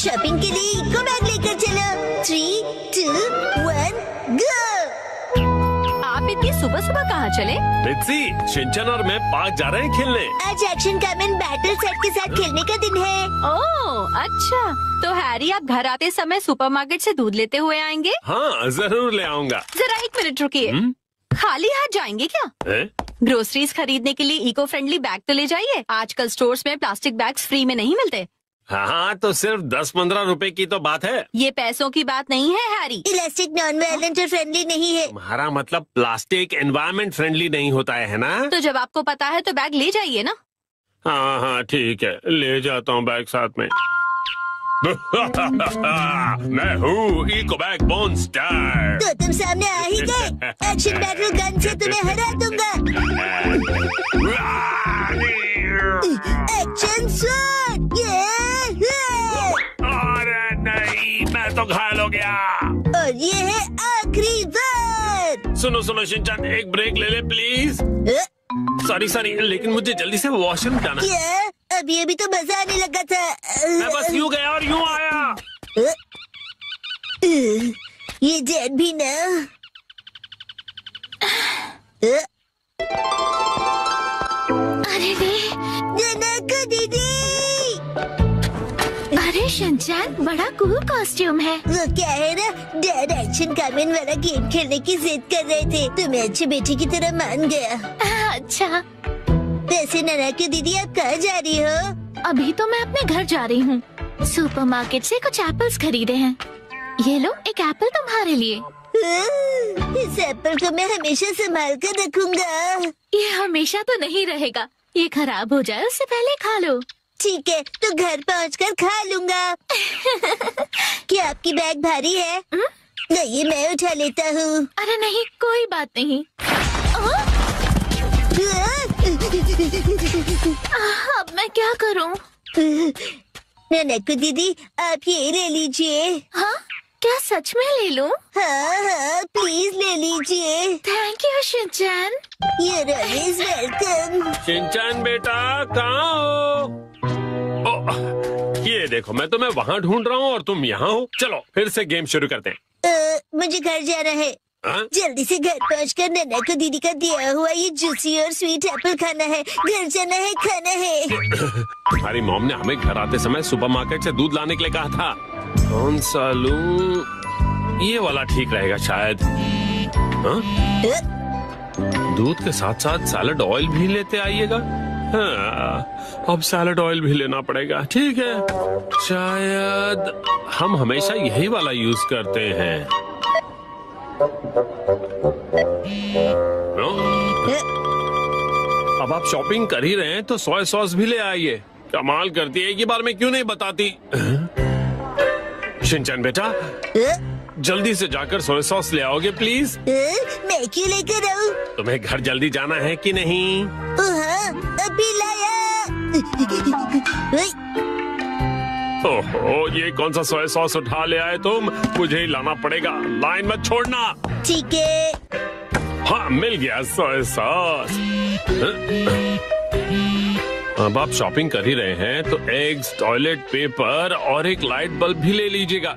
Shopping के लिए eco bag लेकर चलो। 3, 2, 1, गो। आप इतनी सुबह सुबह कहाँ चले? रित्सी, शिनचैन और मैं पार्क जा रहे हैं खेलने। आज एक्शन कामन बैटल सेट के साथ खेलने का दिन है। ओह अच्छा, तो हैरी आप घर आते समय सुपरमार्केट से दूध लेते हुए आएंगे? हाँ जरूर ले आऊंगा। जरा 1 मिनट रुकिए। खाली हाथ जाएंगे क्या? ग्रोसरीज खरीदने के लिए इको फ्रेंडली बैग तो ले जाइए। आजकल स्टोर्स में प्लास्टिक बैग्स फ्री में नहीं मिलते। हाँ तो सिर्फ 10-15 रुपए की तो बात है। ये पैसों की बात नहीं है हैरी। इलास्टिक नॉन वायलेंट और फ्रेंडली नहीं है। तुम्हारा मतलब प्लास्टिक एनवायरमेंट फ्रेंडली नहीं होता है ना? तो जब आपको पता है तो बैग ले जाइए ना। हाँ हाँ ठीक है, ले जाता हूँ बैग साथ में। मैं हूँ इको बैग मॉन्स्टर। तो तुम सामने आ ही गए। एक्शन बैटल गन से तुम्हें हरा दूंगा। Action shot. अरे नहीं, मैं तो घायल हो गया। और ये है आखिरी बार। सुनो सुनो शिनचैन, एक ब्रेक ले ले प्लीज। सॉरी, लेकिन मुझे जल्दी से वॉशरूम जाना। क्या? अभी तो मजा आने लगा था। मैं बस यूँ गया और यूँ आया। ये डेड भी ना। अरे रे, ननको दीदी। अरे शिनचैन, बड़ा कूल कॉस्ट्यूम है। वो क्या है ना, डैड एक्शन कामन वाला गेम खेलने की जिद कर रहे थे तो मैं अच्छी बेटी की तरह मान गया। अच्छा, वैसे ननको दीदी आप कहाँ जा रही हो? अभी तो मैं अपने घर जा रही हूँ। सुपरमार्केट से कुछ एप्पल्स खरीदे हैं। ये लो, एक एप्पल तुम्हारे लिए। इस एप्पल को मैं हमेशा संभाल कर रखूंगा। ये हमेशा तो नहीं रहेगा, ये खराब हो जाए उससे पहले खा लो। ठीक है, तो घर पहुंचकर खा लूंगा। क्या आपकी बैग भारी है? नहीं, मैं उठा लेता हूँ। अरे नहीं, कोई बात नहीं। अब मैं क्या करूँ? ननको दीदी आप ये ले लीजिए। हाँ, क्या सच में ले लूं? हाँ, प्लीज ले लीजिए। Thank you Shinchan. You're always welcome। Shinchan बेटा कहाँ हो? ये देखो, मैं तुम्हें वहाँ ढूंढ रहा हूँ और तुम यहाँ हो। चलो फिर से गेम शुरू करते हैं। मुझे घर जाना है। जल्दी से घर पहुँचकर ननको दीदी का दिया हुआ ये जूसी और स्वीट एप्पल खाना है। घर जाना है, खाना है। तुम्हारी मॉम ने हमें घर आते समय सुपरमार्केट से दूध लाने के लिए कहा था। कौन सा लूं? ये वाला ठीक रहेगा शायद। दूध के साथ साथ सैलड ऑयल भी लेते आइएगा। हाँ, अब सैलड ऑयल भी लेना पड़ेगा। ठीक है, शायद हम हमेशा यही वाला यूज करते हैं। अब आप शॉपिंग कर ही रहे हैं तो सोया सॉस भी ले आइए। कमाल करती है, एक ही बार में क्यों नहीं बताती? शिनचैन बेटा, जल्दी से जाकर सोया सॉस ले आओगे प्लीज। मैं क्यों लेकर आऊं? तुम्हें घर जल्दी जाना है कि नहीं? हाँ, अभी लाया। ओहो, ये कौन सा सोया सॉस उठा ले आए तुम? मुझे ही लाना पड़ेगा, लाइन मत छोड़ना। ठीक है। हाँ, मिल गया सोया सॉस। अब आप शॉपिंग कर ही रहे हैं तो एग्स, टॉयलेट पेपर और एक लाइट बल्ब भी ले लीजिएगा।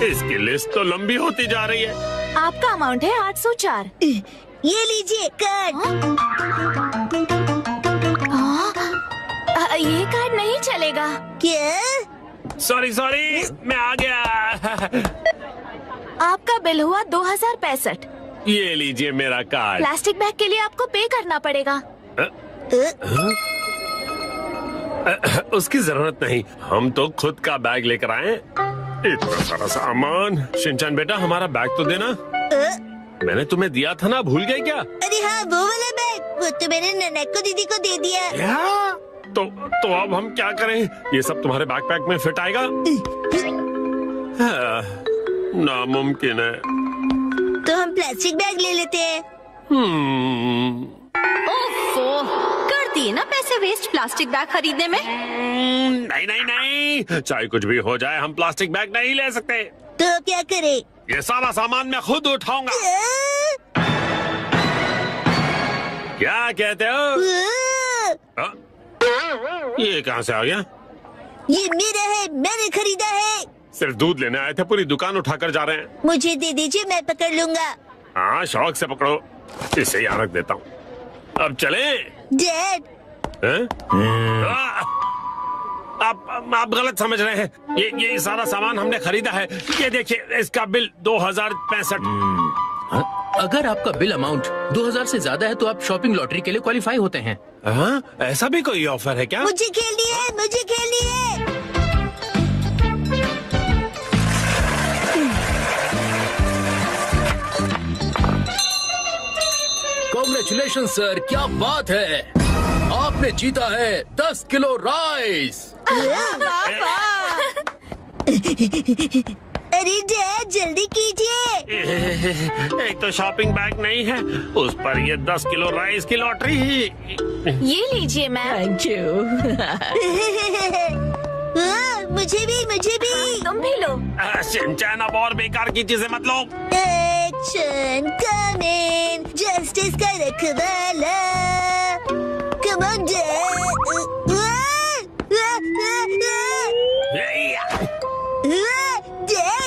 इसकी लिस्ट तो लंबी होती जा रही है। आपका अमाउंट है 804। ये लीजिए कार्ड। ये कार्ड नहीं चलेगा। क्या? सॉरी, मैं आ गया। आपका बिल हुआ 2065। ये लीजिए मेरा कार्ड। प्लास्टिक बैग के लिए आपको पे करना पड़ेगा। उसकी जरूरत नहीं, हम तो खुद का बैग लेकर आए। इतना सारा सामान। शिनचैन बेटा, हमारा बैग तो देना। मैंने तुम्हें दिया था ना, भूल गए क्या? अरे हाँ, वो वाला बैग। वो तो मैंने ननको दीदी को दे दिया। क्या? तो अब हम क्या करें? ये सब तुम्हारे बैकपैक में फिट आएगा? नामुमकिन है। तो हम प्लास्टिक बैग ले लेते हैं। ओफो, कर दिए ना पैसे वेस्ट प्लास्टिक बैग खरीदने में। नहीं, चाहे कुछ भी हो जाए हम प्लास्टिक बैग नहीं ले सकते। तो क्या करें? ये सारा सामान मैं खुद उठाऊंगा। क्या कहते हो? ये कहाँ से आ गया? ये मेरा है, मैंने खरीदा है। सिर्फ दूध लेने आए थे, पूरी दुकान उठाकर जा रहे हैं। मुझे दे दीजिए, मैं पकड़ लूंगा। हाँ, शौक से पकड़ो। इसे यहाँ रख देता हूँ। अब चले। डैड, आप गलत समझ रहे हैं। ये सारा सामान हमने खरीदा है। ये देखिए, इसका बिल 2065। अगर आपका बिल अमाउंट 2000 से ज्यादा है तो आप शॉपिंग लॉटरी के लिए क्वालिफाई होते हैं। हाँ, ऐसा भी कोई ऑफर है क्या? मुझे खेलनी है, मुझे खेलनी है। कांग्रेचुलेशन सर, क्या बात है, आपने जीता है 10 किलो राइस। अरे डैड, जल्दी कीजिए। एक तो शॉपिंग बैग नहीं है, उस पर ये 10 किलो राइस की लॉटरी। ये लीजिए मैम। Thank you. मुझे भी। तुम भी लो। शिनचैन, अब और बेकार की चीजें मत लो। एक्शन कमिंग, जस्टिस का रखवाला। Come on dad,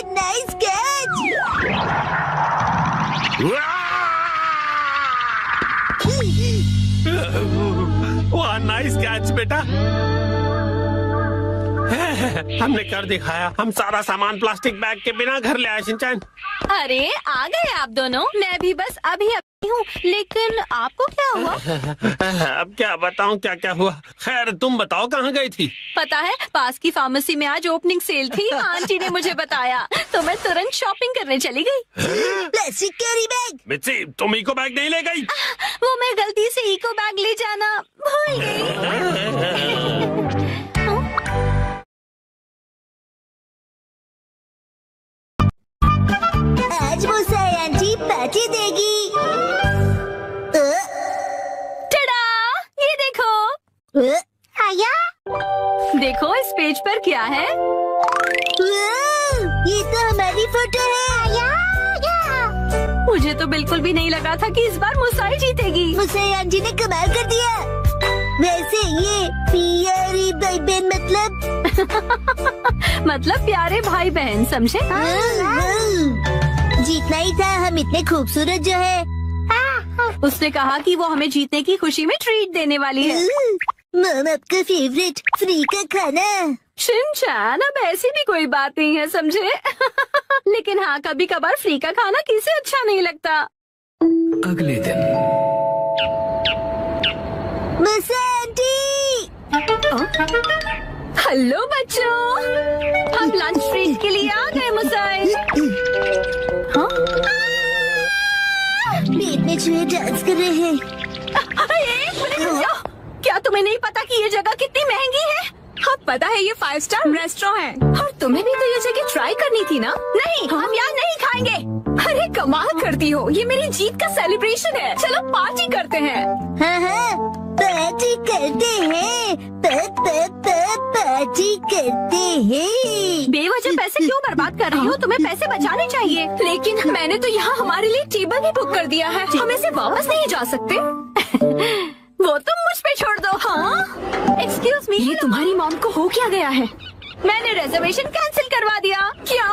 nice catch. वाह, नाइस कैच बेटा। हमने कर दिखाया। हम सारा सामान प्लास्टिक बैग के बिना घर ले आए। शिनचैन, अरे आ गए आप दोनों। मैं भी बस अभी हूँ, लेकिन आपको क्या हुआ? अब क्या बताऊँ क्या क्या हुआ। खैर, तुम बताओ, कहाँ गई थी? पता है, पास की फार्मेसी में आज ओपनिंग सेल थी। आंटी ने मुझे बताया तो मैं तुरंत शॉपिंग करने चली गई। Plastic carry bag. मिर्ची, तुम इको बैग नहीं ले गई? वो मैं गलती से इको बैग ले जाना भूल गई। आज मुसाई आंटी पार्टी देगी। टडा, ये देखो। आया, देखो इस पेज पर क्या है। ये तो हमारी फोटो है। मुझे तो बिल्कुल भी नहीं लगा था कि इस बार मुसाई जीतेगी। मुसाई आंटी ने कमाल कर दिया। वैसे ये प्यारी भाई बहन मतलब प्यारे भाई बहन, समझे? जीतना ही था, हम इतने खूबसूरत जो है। उसने कहा कि वो हमें जीतने की खुशी में ट्रीट देने वाली है। मम, आपका फेवरेट फ्री का खाना। शिनचैन, अब ऐसी भी कोई बात नहीं है, समझे? लेकिन हाँ, कभी कभार फ्री का खाना किसे अच्छा नहीं लगता। अगले दिन हेलो बच्चों, हम लंच ट्रीट के लिए आ गए मुसाई। हाँ? पेट में चूहे डांस कर रहे हैं। क्या तुम्हें नहीं पता कि ये जगह कितनी महंगी है? हाँ, पता है, ये 5 स्टार रेस्टोरेंट है। और तुम्हें भी तो ये जगह ट्राई करनी थी ना? नहीं, हम यहाँ नहीं खाएंगे। अरे कमाल करती हो, ये मेरी जीत का सेलिब्रेशन है। चलो पार्टी करते हैं। हाँ, पार्टी करते हैं। पार्टी करते हैं। बेवजह पैसे क्यों बर्बाद कर रही हो? तुम्हें पैसे बचाने चाहिए। लेकिन मैंने तो यहाँ हमारे लिए टेबल भी बुक कर दिया है। हम ऐसे वापस नहीं जा सकते। वो तुम मुझ पे छोड़ दो। हाँ, एक्सक्यूज मी, ये तुम्हारी मॉम को हो क्या गया है? मैंने रिजर्वेशन कैंसिल करवा दिया। क्या?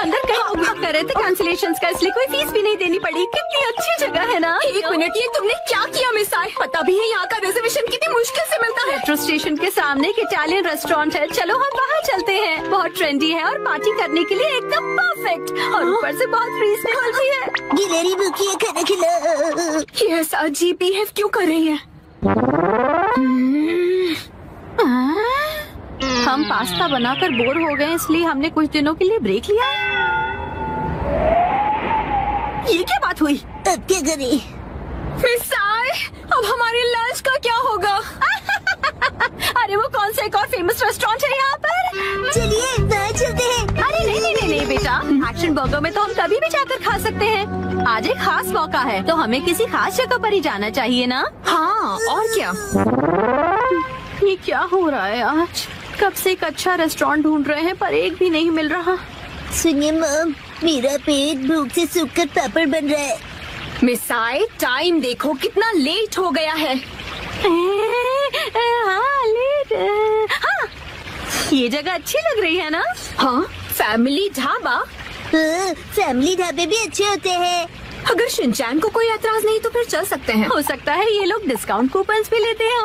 अंदर कहीं उपयोग कर रहे थे कैंसिलेशंस का, इसलिए कोई फीस भी नहीं देनी पड़ी। कितनी अच्छी जगह है ना? एक मिनट, ये तुमने क्या किया मिसाई? पता भी है यहाँ का रिजर्वेशन कितनी मुश्किल से मिलता है। मेट्रो स्टेशन के सामने एक इटालियन रेस्टोरेंट है। चलो हम बाहर चलते हैं। बहुत ट्रेंडी है और पार्टी करने के लिए एकदम परफेक्ट, और ऊपर से बहुत रीजनेबल भी है। गिलहरी भूखी है, खाना खिलाओ। ये ऐसा अजीब बिहेव क्यों कर रही है? हम पास्ता बनाकर बोर हो गए, इसलिए हमने कुछ दिनों के लिए ब्रेक लिया। ये क्या बात हुई? अब क्या करें? मिसाई, अब हमारे लंच का क्या होगा? अरे वो कौन सा एक और फेमस रेस्टोरेंट है यहाँ पर? चलिए वहाँ चलते हैं। अरे नहीं बेटा, एक्शन बर्गर में तो हम कभी भी जाकर खा सकते हैं। आज एक खास मौका है, तो हमें किसी खास जगह पर ही जाना चाहिए ना? हाँ, और क्या? ये क्या हो रहा है आज? कब से एक अच्छा रेस्टोरेंट ढूंढ रहे हैं, पर एक भी नहीं मिल रहा। सुनिए मॉम, मेरा पेट भूख से सूखकर पापड़ बन रहा है। मिसाई, टाइम देखो, कितना लेट हो गया है। हाँ, लेट। ये जगह अच्छी लग रही है ना? हाँ, फैमिली ढाबा। फैमिली ढाबे भी अच्छे होते हैं। अगर शिनचैन को कोई एतराज नहीं तो फिर चल सकते हैं। हो सकता है ये लोग डिस्काउंट कूपन्स भी लेते हो।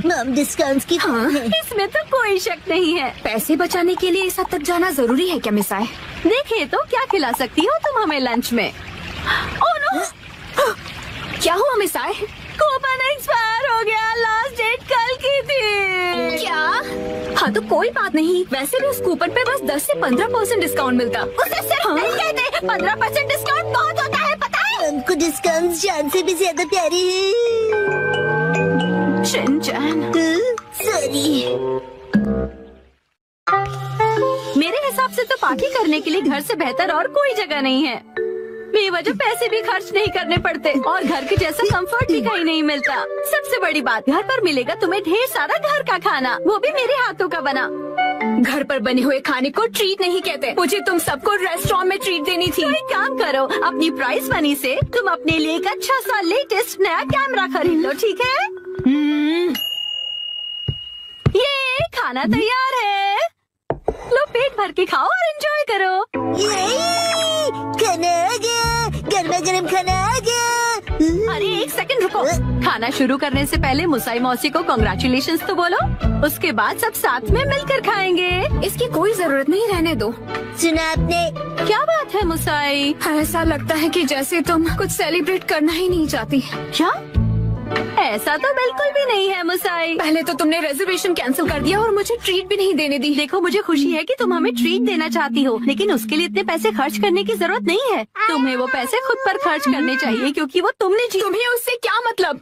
मम डिस्काउंट्स की हाँ। इसमें तो कोई शक नहीं है। पैसे बचाने के लिए इस हद तक जाना जरूरी है क्या मिसाए? देखिए तो क्या खिला सकती हो तुम हमें लंच में? Oh no! क्या हुआ मिसाए? कूपन एक्सपायर हो गया। लास्ट डेट कल की थी। क्या? हाँ तो कोई बात नहीं। वैसे भी उस कूपन पे बस 10 से 15% डिस्काउंट मिलता। उसे सिर्फ नहीं कहते 15% डिस्काउंट बहुत होता है, पता है? हमको डिस्काउंट जान से भी ज्यादा प्यारी है। Shinchan, sorry. मेरे हिसाब से तो पार्टी करने के लिए घर से बेहतर और कोई जगह नहीं है। बेवजह पैसे भी खर्च नहीं करने पड़ते और घर के जैसा कंफर्ट भी कहीं नहीं मिलता। सबसे बड़ी बात, घर पर मिलेगा तुम्हें ढेर सारा घर का खाना, वो भी मेरे हाथों का बना। घर पर बने हुए खाने को ट्रीट नहीं कहते। मुझे तुम सबको रेस्टोरेंट में ट्रीट देनी थी। तो एक काम करो, अपनी प्राइस मनी से तुम अपने लिए एक अच्छा सा लेटेस्ट नया कैमरा खरीद लो, ठीक है? ये खाना तैयार है, लो पेट भर के खाओ और एंजॉय करो। खाना आ गया, गर्मा गर्म खाना आ गया। अरे एक सेकंड रुको, खाना शुरू करने से पहले मुसाई मौसी को कांग्रेचुलेशंस तो बोलो, उसके बाद सब साथ में मिलकर खाएंगे। इसकी कोई जरूरत नहीं, रहने दो। सुना आपने? क्या बात है मुसाई? ऐसा लगता है कि जैसे तुम कुछ सेलिब्रेट करना ही नहीं चाहती। क्या? ऐसा तो बिल्कुल भी नहीं है मुसाई। पहले तो तुमने रिजर्वेशन कैंसिल कर दिया और मुझे ट्रीट भी नहीं देने दी। देखो मुझे खुशी है कि तुम हमें ट्रीट देना चाहती हो, लेकिन उसके लिए इतने पैसे खर्च करने की जरूरत नहीं है। तुम्हें वो पैसे खुद पर खर्च करने चाहिए क्योंकि वो तुमने तुम्हें उससे क्या मतलब?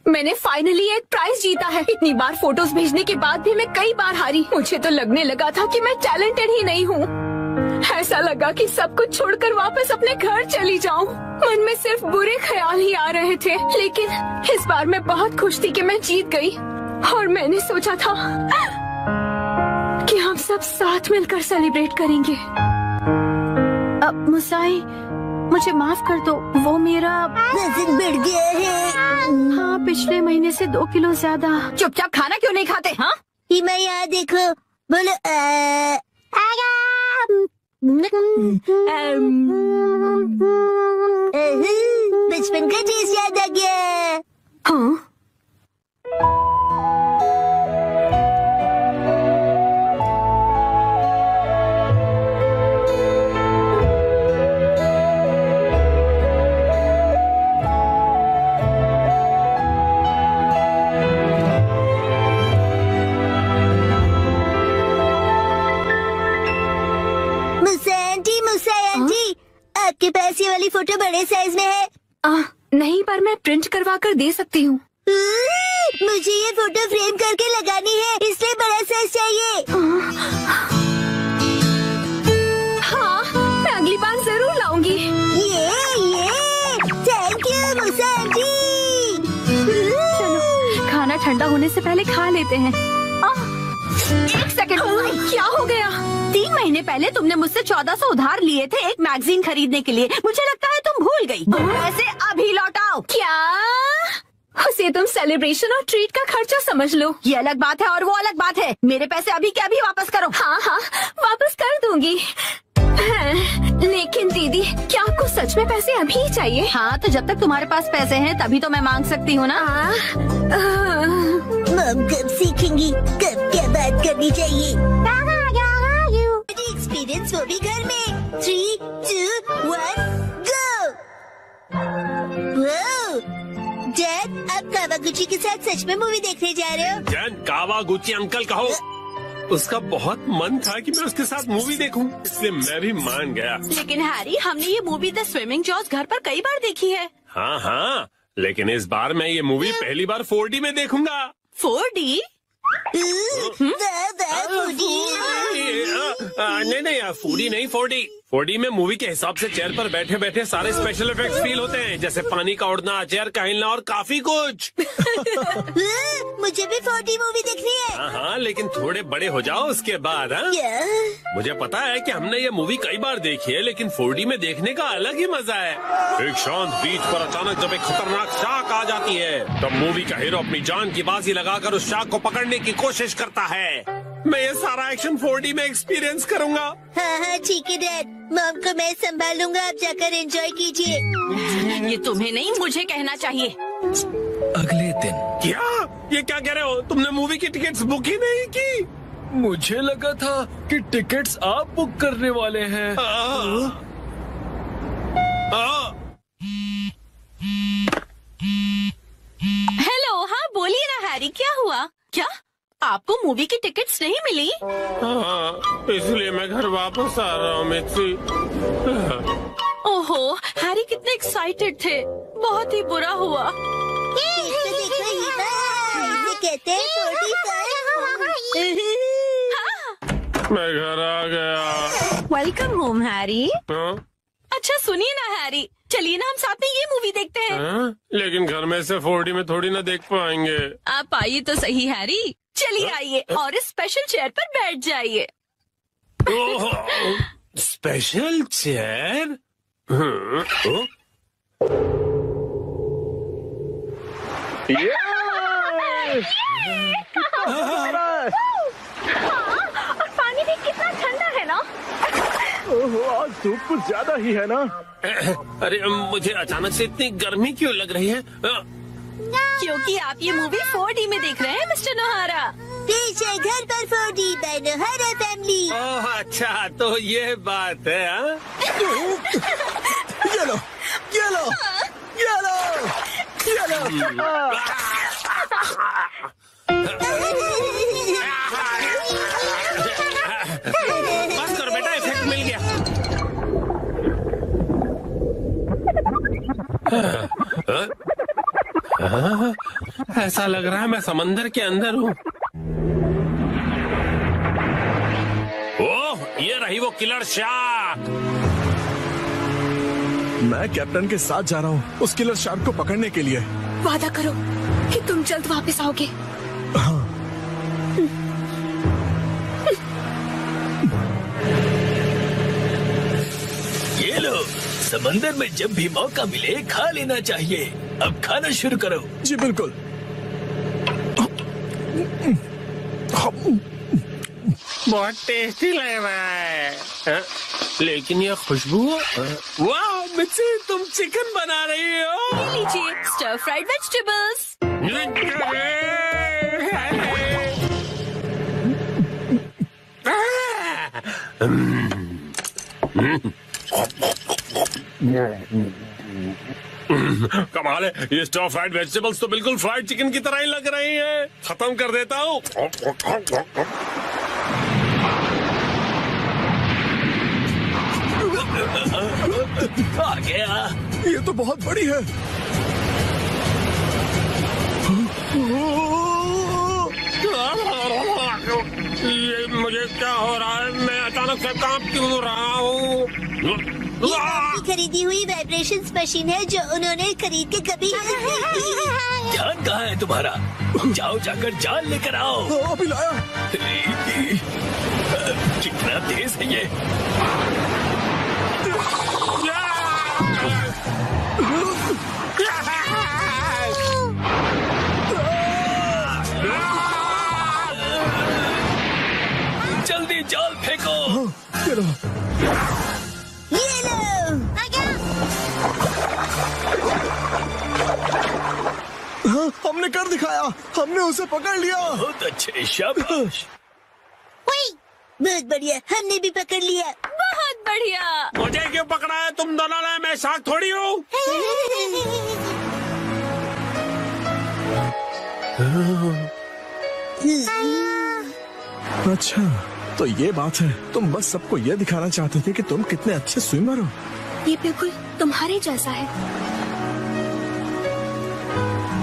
मैंने फाइनली एक प्राइज जीता है। इतनी बार फोटोज भेजने के बाद भी मैं कई बार हारी। मुझे तो लगने लगा था कि मैं टैलेंटेड ही नहीं हूँ। ऐसा लगा कि सब कुछ छोड़कर वापस अपने घर चली जाऊं। मन में सिर्फ बुरे ख्याल ही आ रहे थे, लेकिन इस बार मैं बहुत खुश थी कि मैं जीत गई। और मैंने सोचा था कि हम सब साथ मिलकर सेलिब्रेट करेंगे। अब मुसाई मुझे माफ कर दो, वो मेरा वजन बढ़ गया है। हाँ, पिछले महीने से 2 किलो ज्यादा। चुपचाप खाना क्यों नहीं खाते? हाँ, हिमा यहाँ देखो, बोलो बचपन का टेस्ट याद आ गया। हाँ? मुसा आंटी, आपके पास ये वाली फोटो बड़े साइज में है? नहीं, पर मैं प्रिंट करवा कर दे सकती हूँ। मुझे ये फोटो फ्रेम करके लगानी है, इसलिए बड़ा साइज चाहिए। हाँ, मैं अगली बार जरूर लाऊंगी। ये थैंक यू मुसा आंटी। चलो खाना ठंडा होने से पहले खा लेते हैं। एक सेकंड, क्या हो गया? 3 महीने पहले तुमने मुझसे 1400 उधार लिए थे एक मैगजीन खरीदने के लिए। मुझे लगता है तुम भूल गई। पैसे अभी लौटाओ। क्या? उसे तुम सेलिब्रेशन और ट्रीट का खर्चा समझ लो। ये अलग बात है और वो अलग बात है। मेरे पैसे अभी के अभी वापस करो। हाँ, वापस कर दूंगी। लेकिन दीदी, क्या आपको सच में पैसे अभी ही चाहिए? हाँ, तो जब तक तुम्हारे पास पैसे हैं तभी तो मैं मांग सकती हूँ ना। मम कब सीखेंगी कब क्या बात करनी चाहिए? एक्सपीरियंस वो भी घर में। 3, 2, 1, गो। डैड, आप कावागुची के साथ सच में मूवी देखने जा रहे हो? जैन कावागुची अंकल कहो। उसका बहुत मन था कि मैं उसके साथ मूवी देखूं, इसलिए मैं भी मान गया। लेकिन हैरी, हमने ये मूवी द स्विमिंग जॉस घर पर कई बार देखी है। हाँ, लेकिन इस बार मैं ये मूवी पहली बार 4D में देखूंगा। 4D? नहीं, 4D नहीं, 4D। 4D में मूवी के हिसाब से चेयर पर बैठे बैठे सारे स्पेशल इफेक्ट्स फील होते हैं, जैसे पानी का उड़ना, चेयर का हिलना और काफी कुछ। मुझे भी 4D मूवी देखनी है। हाँ, लेकिन थोड़े बड़े हो जाओ उसके बाद। हाँ, मुझे पता है कि हमने ये मूवी कई बार देखी है, लेकिन 4D में देखने का अलग ही मजा है। एक शांत बीच पर अचानक जब एक खतरनाक शार्क आ जाती है, तब मूवी का हीरो अपनी जान की बाजी लगाकर उस शार्क को पकड़ने की कोशिश करता है। मैं ये सारा एक्शन 4D में एक्सपीरियंस करूंगा। हाँ हाँ ठीक है डैड, मॉम को मैं संभालूंगा, आप जाकर एंजॉय कीजिए। ये तुम्हें नहीं मुझे कहना चाहिए। अगले दिन क्या? ये क्या कह रहे हो? तुमने मूवी की टिकट्स बुक ही नहीं की? मुझे लगा था कि टिकट्स आप बुक करने वाले हैं। हेलो, हाँ बोलिए ना हैरी, क्या हुआ? क्या आपको मूवी की टिकट्स नहीं मिली? हाँ, इसलिए मैं घर वापस आ रहा हूँ मिर्ची। ओहो, हैरी कितने एक्साइटेड थे, बहुत ही बुरा हुआ। कहते हैं 45। मैं घर आ गया। Welcome home Harry. हाँ? अच्छा सुनिए ना हैरी, चलिए ना हम साथ में ये मूवी देखते हैं। हाँ? लेकिन घर में से 4D में थोड़ी ना देख पाएंगे। आप आइए तो सही हैरी, चलिए आइए और इस स्पेशल चेयर पर बैठ जाइए। Special chair? और पानी भी कितना ठंडा है ना। आज धूप कुछ ज्यादा ही है ना। अरे मुझे अचानक से इतनी गर्मी क्यों लग रही है? क्योंकि आप ये मूवी 4D में देख रहे हैं मिस्टर नोहारा। पीछे घर पर 4D बाय नोहारा फैमिली। ओह अच्छा, तो ये बात है। हाँ? ये लो, ये लो, ये लो, ये लो। बस करो बेटा, इफेक्ट मिल गया। ऐसा लग रहा है मैं समंदर के अंदर हूँ। ओह, ये रही वो किलर शार्क। मैं कैप्टन के साथ जा रहा हूँ उस किलर शार्क को पकड़ने के लिए। वादा करो कि तुम जल्द वापस आओगे। हाँ। ये लो, समंदर में जब भी मौका मिले खा लेना चाहिए। अब खाना शुरू करो। जी बिल्कुल। बहुत टेस्टी लग रहा है। हाँ? लेकिन ये खुशबू, वाह मिर्ची, तुम चिकन बना रही हो। ये लीजिए स्टर फ्राइड वेजिटेबल्स। कमाल है, ये स्टर फ्राइड वेजिटेबल्स तो बिल्कुल फ्राइड चिकन की तरह ही लग रही हैं। खत्म कर देता हूँ। आ गया। ये तो बहुत बड़ी है। ये मुझे क्या हो रहा है? मैं अचानक से कांप क्यों रहा हूँ? ये आपकी खरीदी हुई वाइब्रेशंस मशीन है जो उन्होंने खरीद के कभी ध्यान कहाँ है तुम्हारा? जाओ जाकर जाल लेकर आओ। अभी लाया। कितना तेज है ये। जल्दी जाल फेंको। ये लो। ये लो। हाँ, हमने कर दिखाया, हमने उसे पकड़ लिया। बहुत अच्छे, शाबाश। बहुत बढ़िया, हमने भी पकड़ लिया। बहुत बढ़िया। मुझे क्यों पकड़ा है? तुम दोनों ने, मैं शार्क थोड़ी हूँ। अच्छा, तो ये बात है। तुम बस सबको ये दिखाना चाहते थे कि तुम कितने अच्छे स्विमर हो। ये बिल्कुल तुम्हारे जैसा है।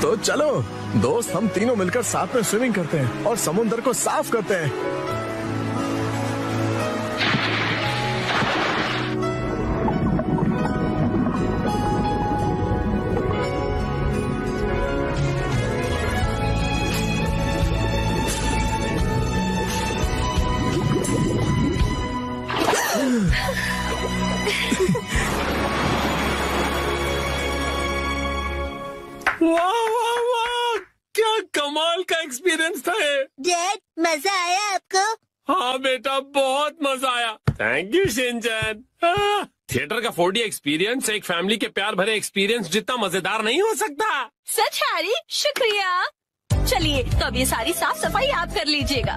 तो चलो दोस्त, हम तीनों मिलकर साथ में स्विमिंग करते हैं और समुद्र को साफ करते हैं। वाह वाह वाह, क्या कमाल का एक्सपीरियंस था ये। डैड, मजा आया आपको? हाँ बेटा, बहुत मजा आया। Thank you Shinchan. थिएटर का 4D एक्सपीरियंस एक फैमिली के प्यार भरे एक्सपीरियंस जितना मजेदार नहीं हो सकता। सच हैरी, शुक्रिया। चलिए तो अब ये सारी साफ सफाई आप कर लीजिएगा।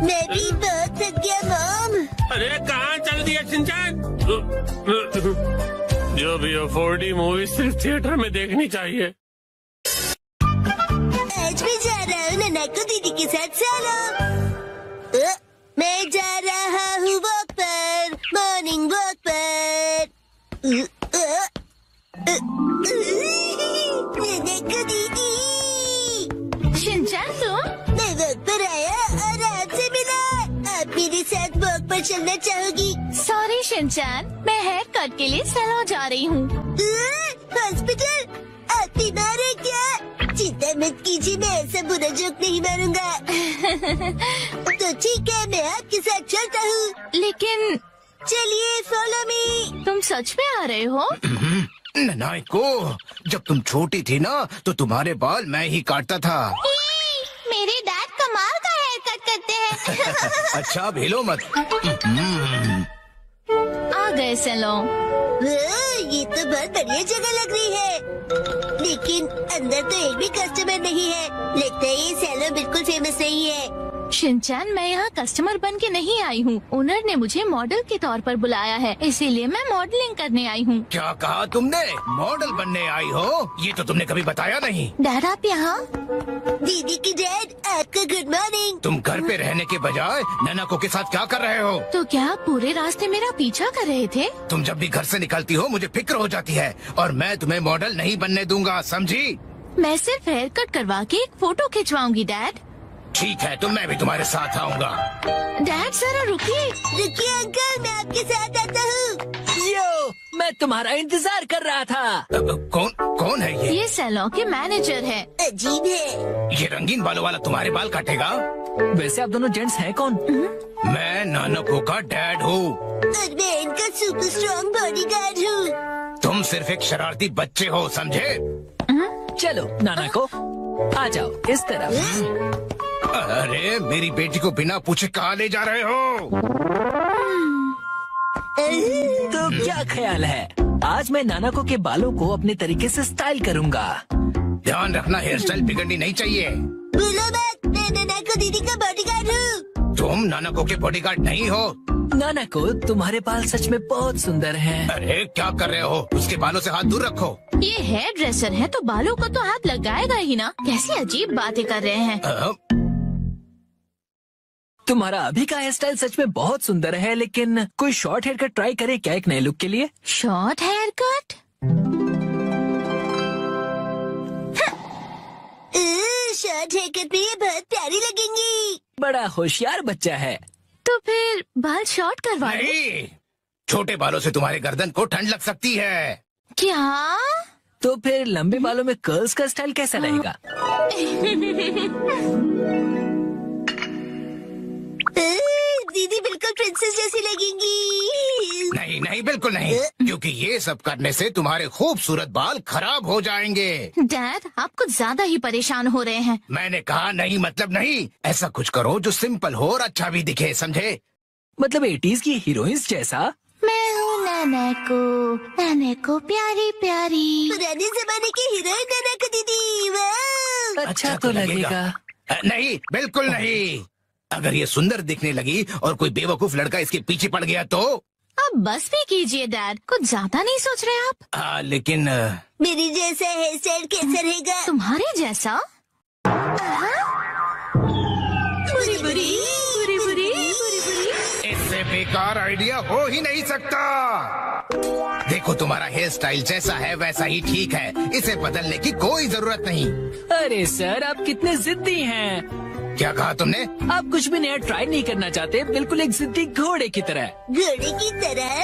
मैं भी बहुत थक गया मॉम। अरे कहाँ चल दिया शिनचैन? जो भी हो, 4D मूवी सिर्फ थिएटर में देखनी चाहिए। आज मैं जा रहा हूँ नानाको दीदी के साथ सालों। मैं जा रहा हूँ वॉक पर, मॉर्निंग वॉक पर। नानाको दीदी। शिनचैन तुम? मैं वॉक पर आया और आपसे मिला। आप मेरे साथ वॉक पर चलना चाहोगी? सॉरी शिनचैन, मैं हेयर कट के लिए सैलून जा रही हूँ। हॉस्पिटल? आप बीमार है क्या? चिंता मत कीजिए, मैं ऐसा बुरा जोक नहीं मारूंगा। तो ठीक है, मैं आपके साथ चलता हूँ। लेकिन चलिए फॉलो मी। तुम सच में आ रहे हो? नानाको, जब तुम छोटी थी ना तो तुम्हारे बाल मैं ही काटता था। मेरे डैड कमाल का हेयर कट करते हैं। अच्छा भेलो मत। आ गए सैलून। ये तो बहुत बढ़िया जगह लग रही है, लेकिन अंदर तो एक भी कस्टमर नहीं है। लगता है ये सैलून बिल्कुल फेमस नहीं है। शिनचैन, मैं यहाँ कस्टमर बन के नहीं आई हूँ। ओनर ने मुझे मॉडल के तौर पर बुलाया है, इसीलिए मैं मॉडलिंग करने आई हूँ। क्या कहा तुमने? मॉडल बनने आई हो? ये तो तुमने कभी बताया नहीं। डैड आप यहाँ? दीदी की डैड, आपका गुड मॉर्निंग। तुम घर पे रहने के बजाय नानाको के साथ क्या कर रहे हो? तो क्या आप पूरे रास्ते मेरा पीछा कर रहे थे? तुम जब भी घर से निकलती हो मुझे फिक्र हो जाती है, और मैं तुम्हें मॉडल नहीं बनने दूंगा, समझी? मैं सिर्फ हेयर कट करवा के एक फोटो खिंचवाऊंगी डैड। ठीक है, तो मैं भी तुम्हारे साथ आऊंगा। डैड जरा रुकिए। रुकिए अंकल, मैं आपके साथ आता हूँ। मैं तुम्हारा इंतजार कर रहा था। कौन है ये? ये सैलून के मैनेजर है। अजीब है। ये रंगीन बालों वाला तुम्हारे बाल काटेगा? वैसे आप दोनों जेंट्स हैं कौन? मैं नानाको का डैड हूँ। और मैं इनका सुपर स्ट्रॉन्ग बॉडीगार्ड हूँ। तुम सिर्फ एक शरारती बच्चे हो, समझे? चलो नानाको, आ जाओ इस तरफ। अरे मेरी बेटी को बिना पूछे कहाँ ले जा रहे हो? तो क्या ख्याल है, आज मैं नानाको के बालों को अपने तरीके से स्टाइल करूंगा। ध्यान रखना, हेयर स्टाइल बिगड़नी नहीं चाहिए। बोलो मत, मैं नानाको दीदी का बॉडीगार्ड हूँ। तुम नानाको के बॉडीगार्ड नहीं हो। नानाको, तुम्हारे बाल सच में बहुत सुंदर हैं। अरे क्या कर रहे हो? उसके बालों से हाथ दूर रखो। ये हेयर ड्रेसर है तो बालों को तो हाथ लगाएगा ही ना। कैसी अजीब बातें कर रहे हैं। तुम्हारा अभी का हेयर स्टाइल सच में बहुत सुंदर है, लेकिन कोई शॉर्ट हेयर कट ट्राई करे क्या एक नए लुक के लिए? Short haircut? Short haircut में ये बहुत प्यारी लगेंगी। बड़ा होशियार बच्चा है। तो फिर बाल शॉर्ट करवा लो। नहीं, छोटे बालों से तुम्हारे गर्दन को ठंड लग सकती है। क्या? तो फिर लंबे बालों में कर्ल्स का स्टाइल कैसा रहेगा? दीदी बिल्कुल प्रिंसेस जैसी लगेंगी। नहीं नहीं, बिल्कुल नहीं, क्योंकि ये सब करने से तुम्हारे खूबसूरत बाल खराब हो जाएंगे। डैड, आप कुछ ज्यादा ही परेशान हो रहे हैं। मैंने कहा नहीं मतलब नहीं। ऐसा कुछ करो जो सिंपल हो और अच्छा भी दिखे, समझे? मतलब 80s की हीरोइंस जैसा? मैं हूँ नानाको प्यारी प्यारी। पुराने जमाने की हीरोइन नानाको दीदी। वाह! अच्छा तो लगेगा। नहीं, बिल्कुल नहीं। अगर ये सुंदर दिखने लगी और कोई बेवकूफ लड़का इसके पीछे पड़ गया तो? अब बस भी कीजिए डैड, कुछ ज्यादा नहीं सोच रहे आप? लेकिन मेरी जैसा हेयर स्टाइल कैसा रहेगा? तुम्हारे जैसा? बुरी बुरी बुरी बुरी बुरी बुरी। इससे बेकार आइडिया हो ही नहीं सकता। देखो, तुम्हारा हेयर स्टाइल जैसा है वैसा ही ठीक है, इसे बदलने की कोई जरूरत नहीं। अरे सर, आप कितने जिद्दी हैं। क्या कहा तुमने? आप कुछ भी नया ट्राई नहीं करना चाहते, बिल्कुल एक जिद्दी घोड़े की तरह। घोड़े की तरह।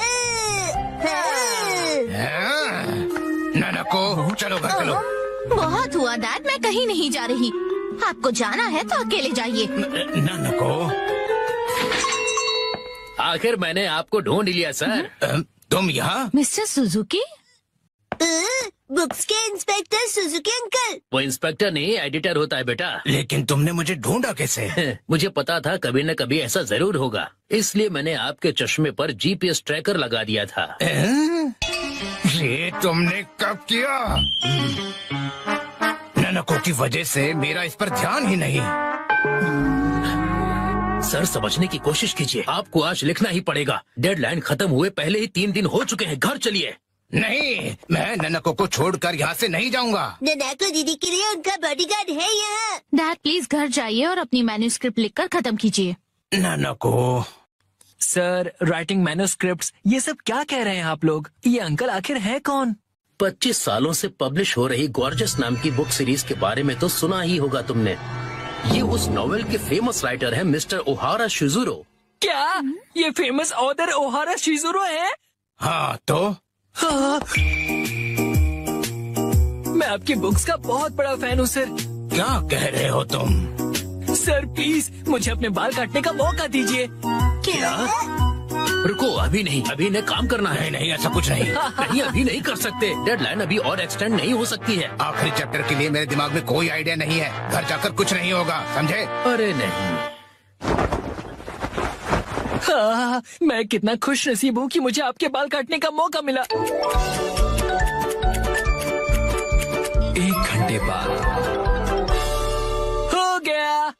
नानाको, चलो घर चलो। बहुत हुआ डैड, मैं कहीं नहीं जा रही। आपको जाना है तो अकेले जाइए। नानाको, आखिर मैंने आपको ढूंढ लिया सर। तुम यहाँ? Mister Suzuki? बुक्स के इंस्पेक्टर सुजुकी अंकल। वो इंस्पेक्टर नहीं एडिटर होता है बेटा। लेकिन तुमने मुझे ढूंढा कैसे? मुझे पता था कभी न कभी ऐसा जरूर होगा, इसलिए मैंने आपके चश्मे पर जीपीएस ट्रैकर लगा दिया था। ये तुमने कब किया? ननको की वजह से मेरा इस पर ध्यान ही नहीं। सर समझने की कोशिश कीजिए, आपको आज लिखना ही पड़ेगा। डेडलाइन खत्म हुए पहले ही 3 दिन हो चुके हैं। घर चलिए। नहीं, मैं ननको को छोड़कर यहाँ से नहीं जाऊँगा। ननको दीदी के लिए उनका बॉडीगार्ड है यहाँ। डैड प्लीज घर जाइए और अपनी मैन्युस्क्रिप्ट लिखकर खत्म कीजिए। ननको, सर राइटिंग मैन्युस्क्रिप्ट्स, ये सब क्या कह रहे हैं आप लोग? ये अंकल आखिर है कौन? 25 सालों से पब्लिश हो रही गॉर्जियस नाम की बुक सीरीज के बारे में तो सुना ही होगा तुमने। ये उस नॉवेल के फेमस राइटर हैं मिस्टर ओहारा शिजुरो। क्या ये फेमस ऑथर ओहारा शिजुरो है? हाँ तो हाँ। मैं आपकी बुक्स का बहुत बड़ा फैन हूँ सर। क्या कह रहे हो तुम? सर प्लीज मुझे अपने बाल काटने का मौका दीजिए। क्या? रुको, अभी नहीं, अभी इन्हें काम करना है। नहीं, ऐसा कुछ नहीं। नहीं, अभी नहीं कर सकते। डेडलाइन अभी और एक्सटेंड नहीं हो सकती है। आखिरी चैप्टर के लिए मेरे दिमाग में कोई आइडिया नहीं है। घर जाकर कुछ नहीं होगा, समझे? अरे नहीं। हाँ, मैं कितना खुश नसीब हूँ कि मुझे आपके बाल काटने का मौका मिला। 1 घंटे बाद हो गया।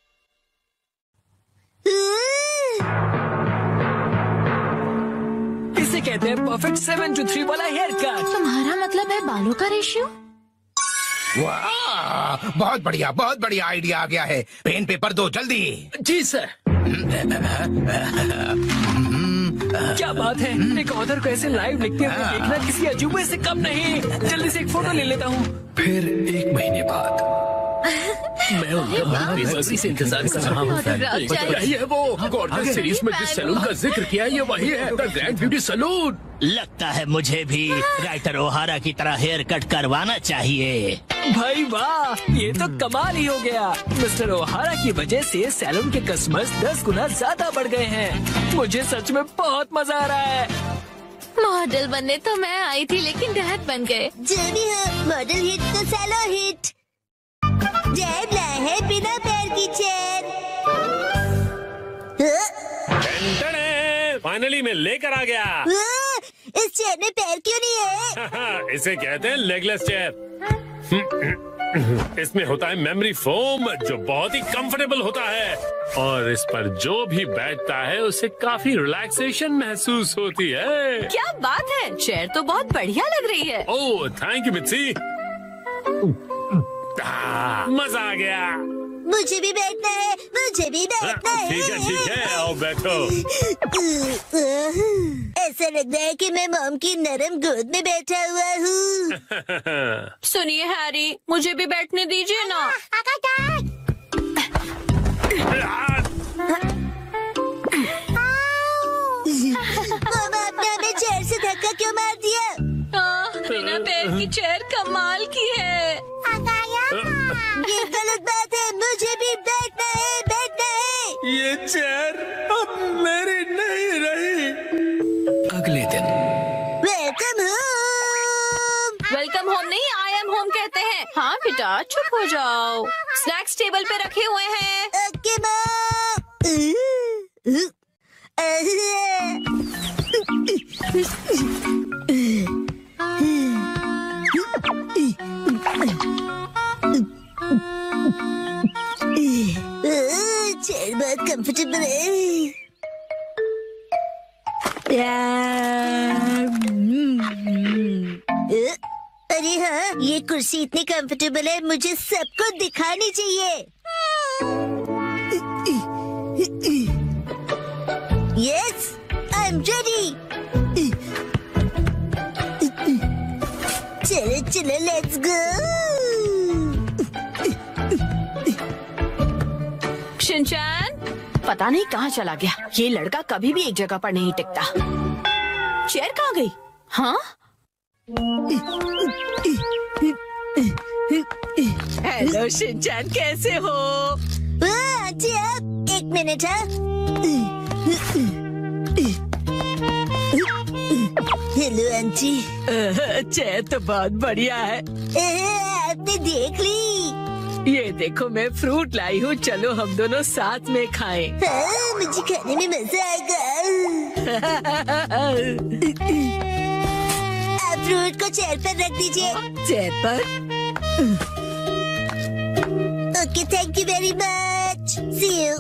इसे कहते हैं परफेक्ट 7 to 3 वाला हेयर कट। तुम्हारा मतलब है बालों का रेशियो? वाह, बहुत बढ़िया आइडिया आ गया है। पेन पेपर दो जल्दी। जी सर। क्या बात है, एक ऑथर को ऐसे लाइव लिखते हुए देखना किसी अजूबे से कम नहीं। जल्दी से एक फोटो ले लेता हूँ। फिर 1 महीने बाद मैं उनका बेसब्री से इंतजार कर रहा हूँ। यही है वो गॉर्जियस सीरीज में जिस सैलून का जिक्र किया, ये वही है, द ग्रैंड ब्यूटी सैलून। लगता है मुझे भी राइटर ओहारा की तरह हेयर कट करवाना चाहिए। भाई वाह, ये तो कमाल ही हो गया। मिस्टर ओहारा की वजह से सैलून के कस्टमर्स 10 गुना ज्यादा बढ़ गए हैं। मुझे सच में बहुत मजा आ रहा है। मॉडल बनने तो मैं आई थी, लेकिन डैड बन गए। जो भी हो, मॉडल हिट तो सैलो हिट। डैड लाए है बिना पैर की चेयर। फाइनली मैं लेकर आ गया। इस चेयर में पैर क्यों नहीं है? इसे कहते हैं लेगलेस चेयर। इसमें होता है मेमोरी फोम, जो बहुत ही कंफर्टेबल होता है, और इस पर जो भी बैठता है उसे काफी रिलैक्सेशन महसूस होती है। क्या बात है, चेयर तो बहुत बढ़िया लग रही है। Oh thank you Mitsi. मजा आ गया। मुझे भी बैठना है, मुझे भी बैठना है। ठीक है, आओ बैठो। ऐसा लग रहा है कि मैं मॉम की नरम गोद में बैठा हुआ हूँ। सुनिए हैरी, मुझे भी बैठने दीजिए ना। मॉम, आपने हमें चेयर से धक्का क्यों मार दिया? बिना पैर की चेयर कमाल की है। ये गलत बात है, मुझे भी बैठना है, बैठना है। ये चेयर अब मेरी नहीं रही। अगले दिन वेलकम होम। वेलकम होम नहीं, आई एम होम कहते हैं। हाँ बेटा चुप हो जाओ, स्नैक्स टेबल पे रखे हुए हैं। Okay mom. चेयर बहुत कंफर्टेबल है। अरे हाँ, ये कुर्सी इतनी कंफर्टेबल है, मुझे सबको दिखानी चाहिए। Yes, I am ready. चलो चलो, लेट्स गो। शिनचैन पता नहीं कहाँ चला गया। ये लड़का कभी भी एक जगह पर नहीं टिकता। चेयर कहाँ गई? हाँ, हेलो शिनचैन, कैसे हो? आंटी आप 1 मिनट है। चलो आंटी। चेयर तो बहुत बढ़िया है। आपने देख ली? ये देखो मैं फ्रूट लाई हूँ, चलो हम दोनों साथ में खाएं। हाँ, मुझे खाने में मजा आएगा। आप फ्रूट को चेयर पर रख दीजिए। चेयर पर? Okay, thank you very much. See you.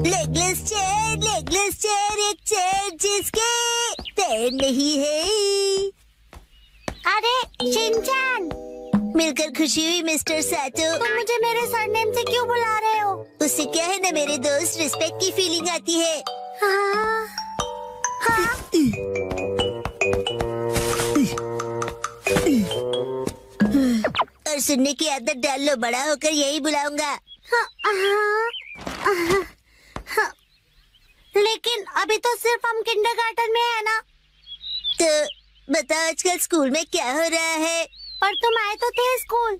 Legless chair, एक चेयर जिसके पैर नहीं है। अरे शिनचैन, मिलकर खुशी हुई मिस्टर सातो। तुम मुझे मेरे सरनेम से क्यों बुला रहे हो? उससे क्या है ना मेरे दोस्त, रिस्पेक्ट की फीलिंग आती है। हाँ, हाँ। और सुनने की आदत डाल लो, बड़ा होकर यही बुलाऊंगा। लेकिन अभी तो सिर्फ हम किंडरगार्टन में है ना। तो बताओ आजकल स्कूल में क्या हो रहा है? पर तुम आए तो थे स्कूल।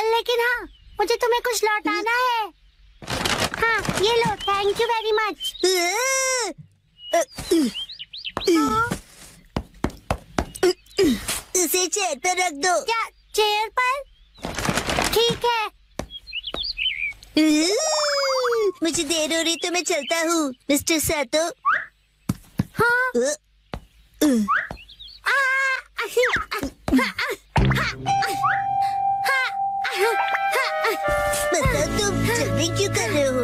लेकिन हाँ, मुझे तुम्हें कुछ लौटाना है। हाँ, ये लो, थैंक यू वेरी मच। उसे चेयर पर रख दो। क्या चेयर पर? ठीक है। मुझे देर हो रही तो मैं चलता हूँ मिस्टर सातो। हाँ। बताओ तुम जल्दी क्यों कर रहे हो?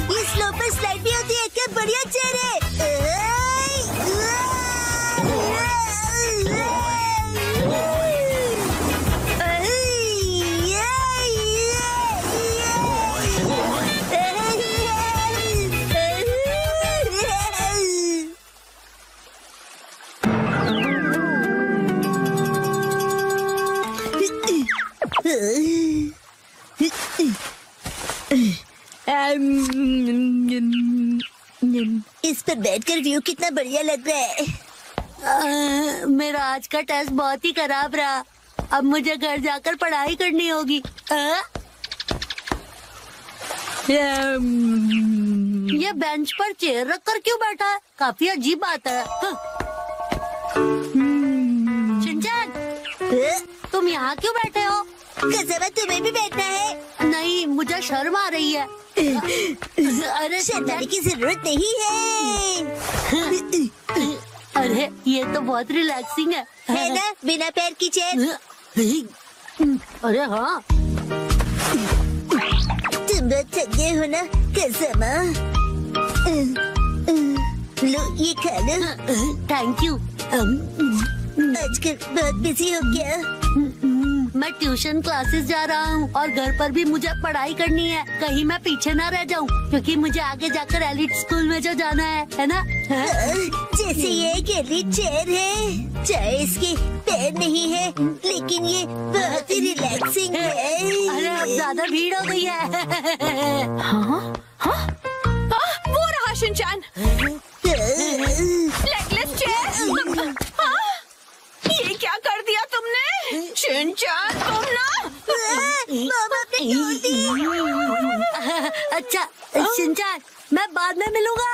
ये स्लो पर स्लाइड भी होती है क्या? बढ़िया चेहरे। इस पर बैठकर व्यू कितना बढ़िया लग रहा है। मेरा आज का टेस्ट बहुत ही खराब रहा। अब मुझे घर जाकर पढ़ाई करनी होगी। ये बेंच पर चेयर रखकर क्यों बैठा है? काफी अजीब बात है। शिनचैन, तुम यहाँ क्यों बैठे हो? कसम है तुम्हें भी बैठना है? नहीं, मुझे शर्म आ रही है। अरे शर्माने की जरूरत नहीं है। अरे ये तो बहुत रिलैक्सिंग है ना? बिना पैर की चेयर। अरे हाँ, तुम बहुत थक गए हो ना? कसम। लो ये खा लो। Thank you. आजकल बहुत बिजी हो गया। मैं ट्यूशन क्लासेस जा रहा हूँ और घर पर भी मुझे पढ़ाई करनी है। कहीं मैं पीछे ना रह जाऊँ, क्योंकि मुझे आगे जाकर एलिट स्कूल में जो जाना है ना? जैसे ये एक एलिट चेयर है, चाहे इसके पैर नहीं है, लेकिन ये बहुत ही रिलैक्सिंग है। अरे अब ज्यादा भीड़ हो गई है। हाँ? हाँ? वो रहा शिनचैन। Legless chair. हाँ? ये क्या कर दिया तुमने? शिनचैन तुम ना। मामा ने तोड़ दी। अच्छा शिनचैन, मैं बाद में मिलूंगा।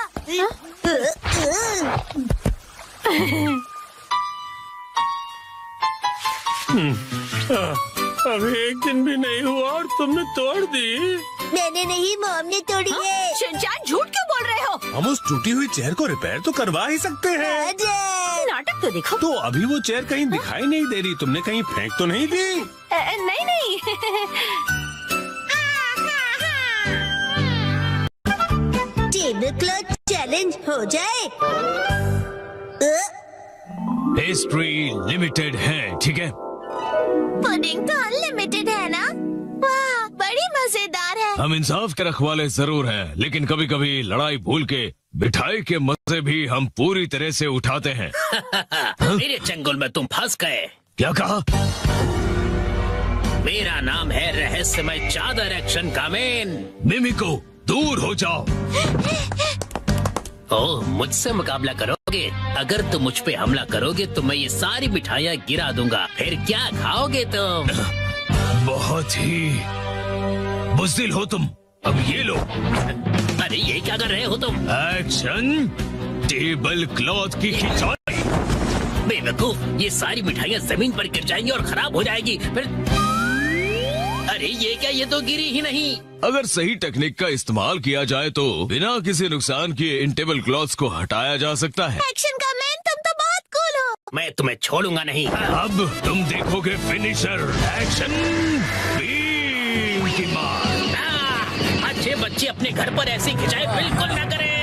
अभी एक दिन भी नहीं हुआ और तुमने तोड़ दी। मैंने नहीं, मॉम ने तोड़ी है। शिनचैन झूठ क्यों बोल रहे हो? हम उस टूटी हुई चेयर को रिपेयर तो करवा ही सकते हैं। नाटक तो देखो। तो अभी वो चेयर कहीं दिखाई नहीं दे रही, तुमने कहीं फेंक तो नहीं दी? नहीं नहीं। टेबल क्लॉथ चैलेंज हो जाए। पेस्ट्री लिमिटेड है, ठीक है? पुडिंग तो अनलिमिटेड है ना? वाह, बड़ी मजेदार है। हम इंसाफ के रखवाले जरूर हैं, लेकिन कभी कभी लड़ाई भूल के मिठाई के मजे भी हम पूरी तरह से उठाते हैं। मेरे चंगुल में तुम फंस गए। क्या कहा? मेरा नाम है रहस्यमय चादर एक्शन का मैन। मिमिको, दूर हो जाओ। ओह, मुझसे मुकाबला करोगे? अगर तुम मुझ पे हमला करोगे तो मैं ये सारी मिठाइयाँ गिरा दूंगा। फिर क्या खाओगे तुम? बहुत ही बुज़दिल हो तुम। अब ये लो। अरे ये क्या कर रहे हो तुम? एक्शन टेबल क्लॉथ की खिंचाई। बेवकूफ, ये सारी मिठाइयाँ जमीन पर गिर जाएंगी और खराब हो जाएगी। फिर अरे ये क्या, ये तो गिरी ही नहीं। अगर सही टेक्निक का इस्तेमाल किया जाए तो बिना किसी नुकसान किए इन टेबल क्लॉथ्स को हटाया जा सकता है। एक्शन का मैन, तुम तो बहुत कूल हो। मैं तुम्हें छोड़ूंगा नहीं। अब तुम देखोगे फिनिशर। एक्शन बीम की मार। अच्छे बच्चे अपने घर पर ऐसी खिंचाई बिल्कुल न करें।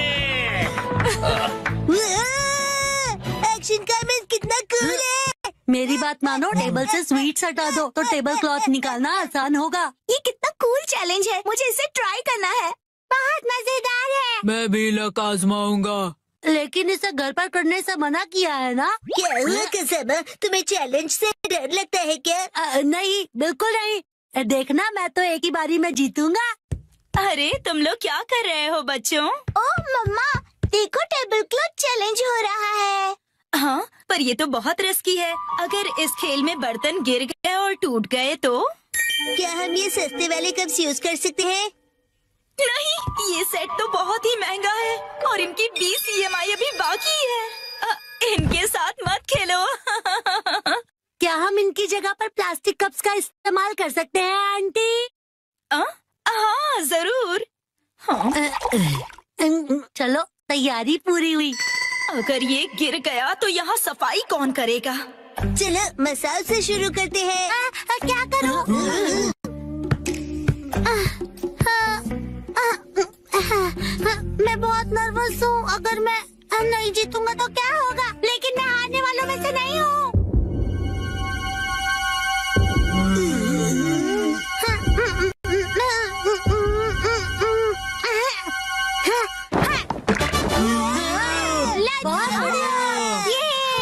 एक्शन का मैन कितना कूल है। मेरी बात मानो, टेबल से स्वीट्स हटा दो तो टेबल क्लॉथ निकालना आसान होगा। ये कितना कूल चैलेंज है, मुझे इसे ट्राई करना है। बहुत मजेदार है। मैं भी लक आजमाऊंगा। लेकिन इसे घर पर करने से मना किया है ना? क्या हुआ कसम, तुम्हें चैलेंज से डर लगता है क्या? नहीं, बिल्कुल नहीं। देखना, मैं तो एक ही बारी में जीतूंगा। अरे तुम लोग क्या कर रहे हो बच्चों? ओह मम्मा, देखो टेबल क्लॉथ चैलेंज हो रहा है। हाँ, पर ये तो बहुत रिस्की है। अगर इस खेल में बर्तन गिर गए और टूट गए तो? क्या हम ये सस्ते वाले कप्स यूज कर सकते हैं? नहीं, ये सेट तो बहुत ही महंगा है और इनकी 20 EMI अभी बाकी है। इनके साथ मत खेलो। क्या हम इनकी जगह पर प्लास्टिक कप्स का इस्तेमाल कर सकते हैं आंटी? हाँ जरूर। चलो, तैयारी पूरी हुई। अगर ये गिर गया तो यहाँ सफाई कौन करेगा? चलो मसाज से शुरू करते हैं। क्या करूं? मैं बहुत नर्वस हूँ। अगर मैं नहीं जीतूंगा तो क्या होगा? लेकिन मैं हारने वालों में से नहीं हूँ।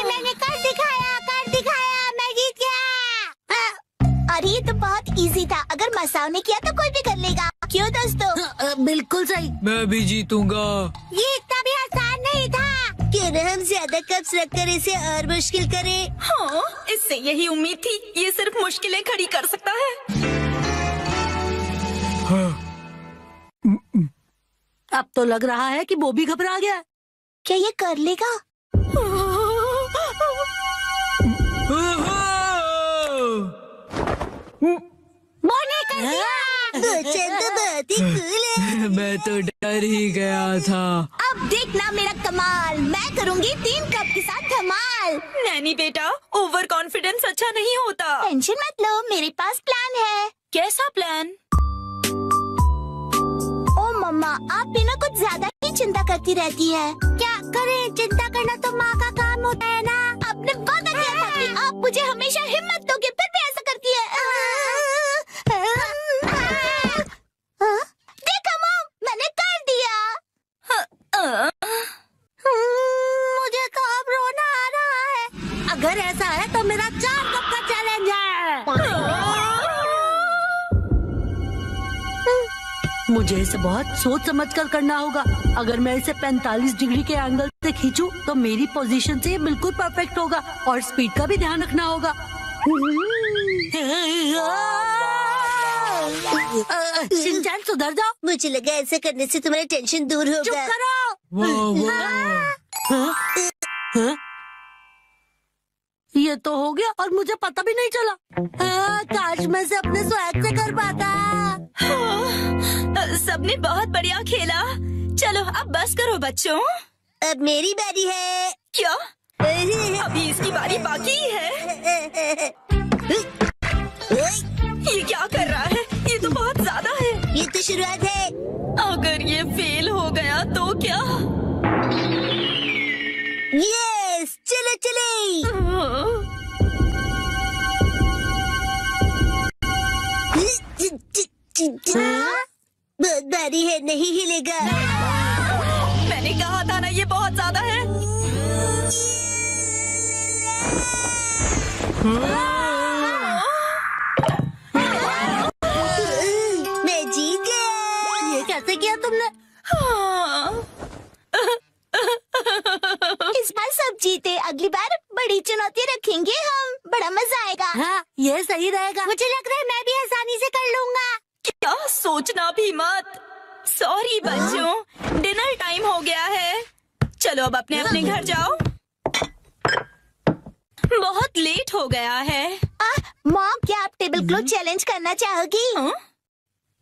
मैंने कर दिखाया, मैं जीत गया। अरे ये तो बहुत इजी था। अगर मसाओ ने किया तो कोई भी कर लेगा। क्यों दोस्तों? बिल्कुल सही। मैं भी जीतूंगा। ये इतना भी आसान नहीं था। क्यों न हम ज्यादा कप्स रखकर इसे और मुश्किल करें? हाँ, इससे यही उम्मीद थी। ये सिर्फ मुश्किलें खड़ी कर सकता है। अब तो लग रहा है कि वो भी घबरा गया। क्या ये कर लेगा? मैंने कर दिया। तो बहुत ही कूल है। मैं तो डर ही गया था। अब देखना मेरा कमाल। मैं करूंगी 3 कप के साथ धमाल। नैनी बेटा, ओवर कॉन्फिडेंस अच्छा नहीं होता। टेंशन मत लो, मेरे पास प्लान है। कैसा प्लान? ओ मम्मा, आप भी ना कुछ ज्यादा ही चिंता करती रहती है। क्या करें? चिंता करना तो माँ का काम होता है ना। आपने वादा किया था कि आप मुझे हमेशा हिम्मत दोगे, फिर भी ऐसा करती है। देखो मॉम, मैंने कर दिया। मुझे तो अब रोना आ रहा है। अगर ऐसा है तो मेरा 4 कप का चैलेंज है। मुझे इसे बहुत सोच समझ कर करना होगा। अगर मैं इसे 45 डिग्री के एंगल से खींचूं तो मेरी पोजीशन से ये बिल्कुल परफेक्ट होगा और स्पीड का भी ध्यान रखना होगा। शिनचैन, सुधर जाओ। मुझे लगा ऐसे करने से तुम्हारी टेंशन दूर होगा। चुप करो। ये तो हो गया और मुझे पता भी नहीं चला। काश मैं से अपने स्वैग से कर पाता। सबने बहुत बढ़िया खेला। चलो अब बस करो बच्चों। अब मेरी बारी है। क्या? अभी इसकी बारी बाकी है। ये क्या कर रहा है? ये तो बहुत ज्यादा है। ये तो शुरुआत है। अगर ये फेल हो गया तो क्या? यस, चलो चले। बहुत भारी है, नहीं हिलेगा। मैंने कहा था ना, ये बहुत ज्यादा है। रखेंगे हम, बड़ा मजा आएगा। हाँ, ये सही रहेगा। मुझे लग रहा है मैं भी आसानी से कर लूंगा। क्या सोचना भी मत। सॉरी बच्चों, डिनर टाइम हो गया है। चलो अब अपने अपने घर जाओ, बहुत लेट हो गया है। मॉम, क्या आप टेबल क्लॉथ चैलेंज करना चाहोगी?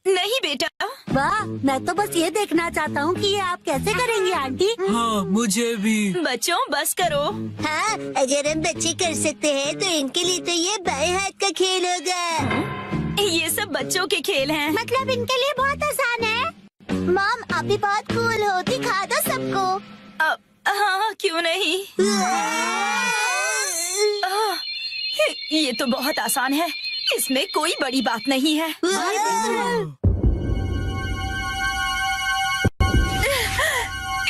नहीं बेटा। वाह, मैं तो बस ये देखना चाहता हूँ कि ये आप कैसे करेंगी आंटी। हाँ, मुझे भी। बच्चों बस करो। हाँ, अगर हम बच्चे कर सकते हैं तो इनके लिए तो ये बाएं हाथ का खेल होगा। ये सब बच्चों के खेल हैं। मतलब इनके लिए बहुत आसान है। मॉम, आप भी बहुत कूल हो, दिखा दो सबको। हाँ, क्यों नहीं। ये तो बहुत आसान है, इसमें कोई बड़ी बात नहीं है।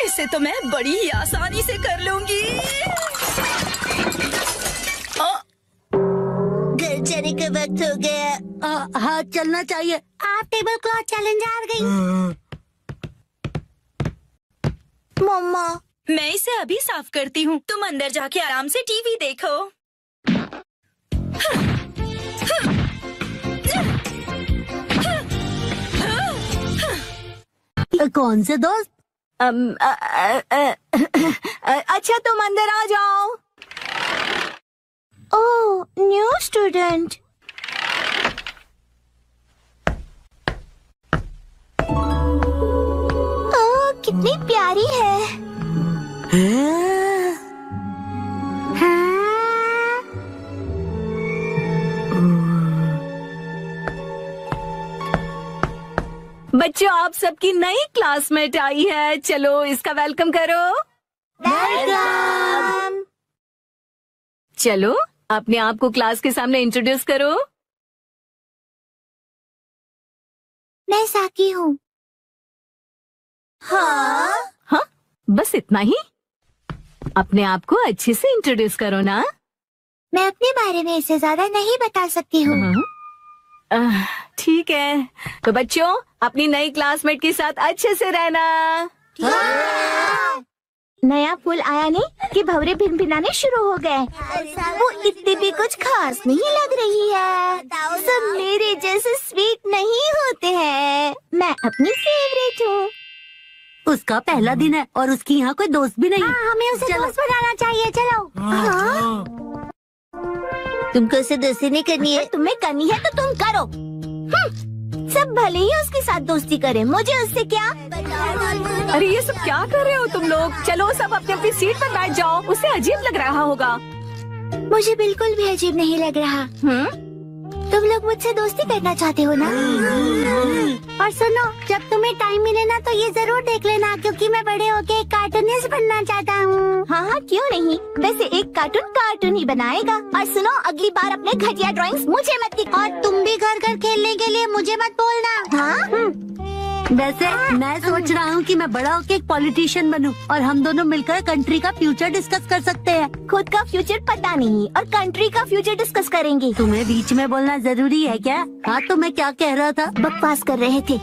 इसे तो मैं बड़ी ही आसानी से कर लूंगी। घर जाने का वक्त हो गया। हाँ, चलना चाहिए। आप टेबल क्लॉथ चैलेंज हार गई। मम्मा, मैं इसे अभी साफ करती हूँ, तुम अंदर जाके आराम से टीवी देखो। कौन से दोस्त? अच्छा तुम अंदर आ जाओ। ओह, न्यू स्टूडेंट। ओह, कितनी प्यारी है। बच्चों, आप सबकी नई क्लासमेट आई है, चलो इसका वेलकम करो। वेलकम। चलो अपने आप को क्लास के सामने इंट्रोड्यूस करो। मैं साकी हूँ। हाँ, बस इतना ही। अपने आप को अच्छे से इंट्रोड्यूस करो ना। मैं अपने बारे में इससे ज्यादा नहीं बता सकती हूँ। ठीक है, तो बच्चों अपनी नई क्लासमेट के साथ अच्छे से रहना। नया फूल आया नहीं कि भंवरे भिनभिनाने शुरू हो गए। वो इतनी भी कुछ खास नहीं लग रही है। सब मेरे जैसे स्वीट नहीं होते हैं। मैं अपनी फेवरेट हूँ। उसका पहला दिन है और उसकी यहाँ कोई दोस्त भी नहीं। हमें उसे दोस्त बनाना चाहिए। चलो। तुमको उसे दोस्ती नहीं करनी है। तुम्हें करनी है तो तुम करो। सब भले ही उसके साथ दोस्ती करें, मुझे उससे क्या। अरे ये सब क्या कर रहे हो तुम लोग? चलो सब अपनी अपनी सीट पर बैठ जाओ। उसे अजीब लग रहा होगा। मुझे बिल्कुल भी अजीब नहीं लग रहा। तुम लोग मुझसे दोस्ती करना चाहते हो ना? और सुनो, जब तुम्हें टाइम मिले ना तो ये जरूर देख लेना, क्योंकि मैं बड़े होके एक कार्टूनिस्ट बनना चाहता हूँ। हाँ, क्यों नहीं। वैसे एक कार्टून ही बनाएगा। और सुनो, अगली बार अपने घटिया ड्राइंग्स मुझे मत दिखाओ। और तुम भी घर घर खेलने के लिए मुझे मत बोलना। हाँ? वैसे मैं सोच रहा हूँ कि मैं बड़ा होके एक पॉलिटिशियन बनूं और हम दोनों मिलकर कंट्री का फ्यूचर डिस्कस कर सकते हैं। खुद का फ्यूचर पता नहीं और कंट्री का फ्यूचर डिस्कस करेंगे। तुम्हें बीच में बोलना जरूरी है क्या? हाँ, तो मैं क्या कह रहा था? बकवास कर रहे थे।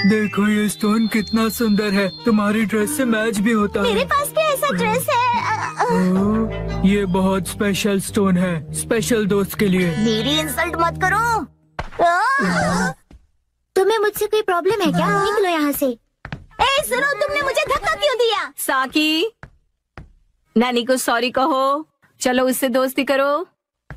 देखो ये स्टोन कितना सुंदर है, तुम्हारी ड्रेस से मैच भी होता मेरे है। पास भी ऐसा ड्रेस है। ये बहुत स्पेशल स्टोन है, स्पेशल दोस्त के लिए। मेरी इंसल्ट मत करो। तुम्हें मुझसे कोई प्रॉब्लम है क्या? निकलो यहाँ से। ए सुनो, तुमने मुझे धक्का क्यों दिया? साकी, नानी को सॉरी कहो। चलो उससे दोस्ती करो।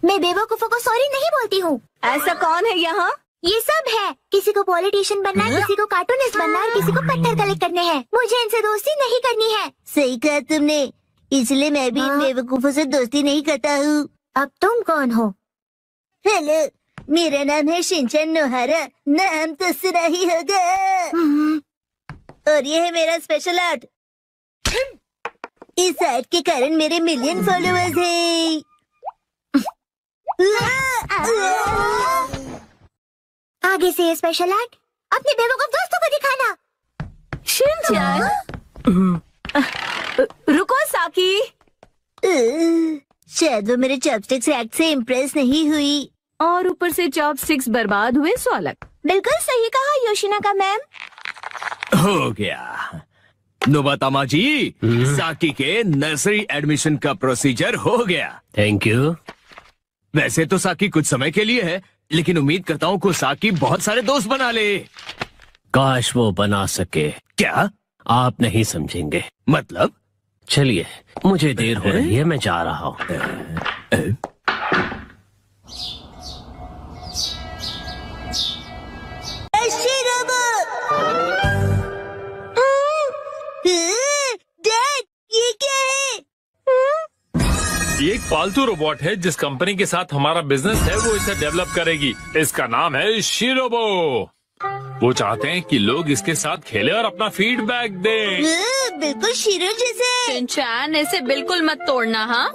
मैं बेवकूफों को सॉरी नहीं बोलती हूँ। ऐसा कौन है यहाँ? ये सब है। किसी को पॉलिटिशियन बनना है, किसी को कार्टूनिस्ट बनना है, किसी को पत्थर कलेक्ट करने हैं। मुझे इनसे दोस्ती नहीं करनी है। सही कहा तुमने, इसलिए मैं भी इन बेवकूफों से दोस्ती नहीं करता हूँ। अब तुम कौन हो? हेलो, मेरा नाम है शिनचैन नोहारा। नाम तो सुना ही होगा। और ये है मेरा स्पेशल आर्ट। इस आर्ट के कारण मेरे मिलियन फॉलोअर्स हैं। आगे से ये स्पेशल आर्ट अपने बेवकूफ दोस्तों को दिखाना। शिनचैन, रुको साकी। शायद वो मेरे चॉपस्टिक्स एक्ट से इम्प्रेस नहीं हुई। और ऊपर से चॉपस्टिक्स बर्बाद हुए, सो अलग। बिल्कुल सही कहा योशिना का मैम। हो गया। नोबातामा जी, साकी के नर्सरी एडमिशन का प्रोसीजर हो गया। Thank you. वैसे तो साकी कुछ समय के लिए है, लेकिन उम्मीद करता हूँ कि साकी बहुत सारे दोस्त बना ले। काश वो बना सके। क्या? आप नहीं समझेंगे। मतलब? चलिए, मुझे देर हो रही है, मैं जा रहा हूँ। डैड, ये क्या है? ये एक पालतू रोबोट है। जिस कंपनी के साथ हमारा बिजनेस है वो इसे डेवलप करेगी। इसका नाम है शिरोबो। वो चाहते हैं कि लोग इसके साथ खेलें और अपना फीडबैक दें। बिल्कुल शीरो जैसे। शिनचैन, इसे बिल्कुल मत तोड़ना। हाँ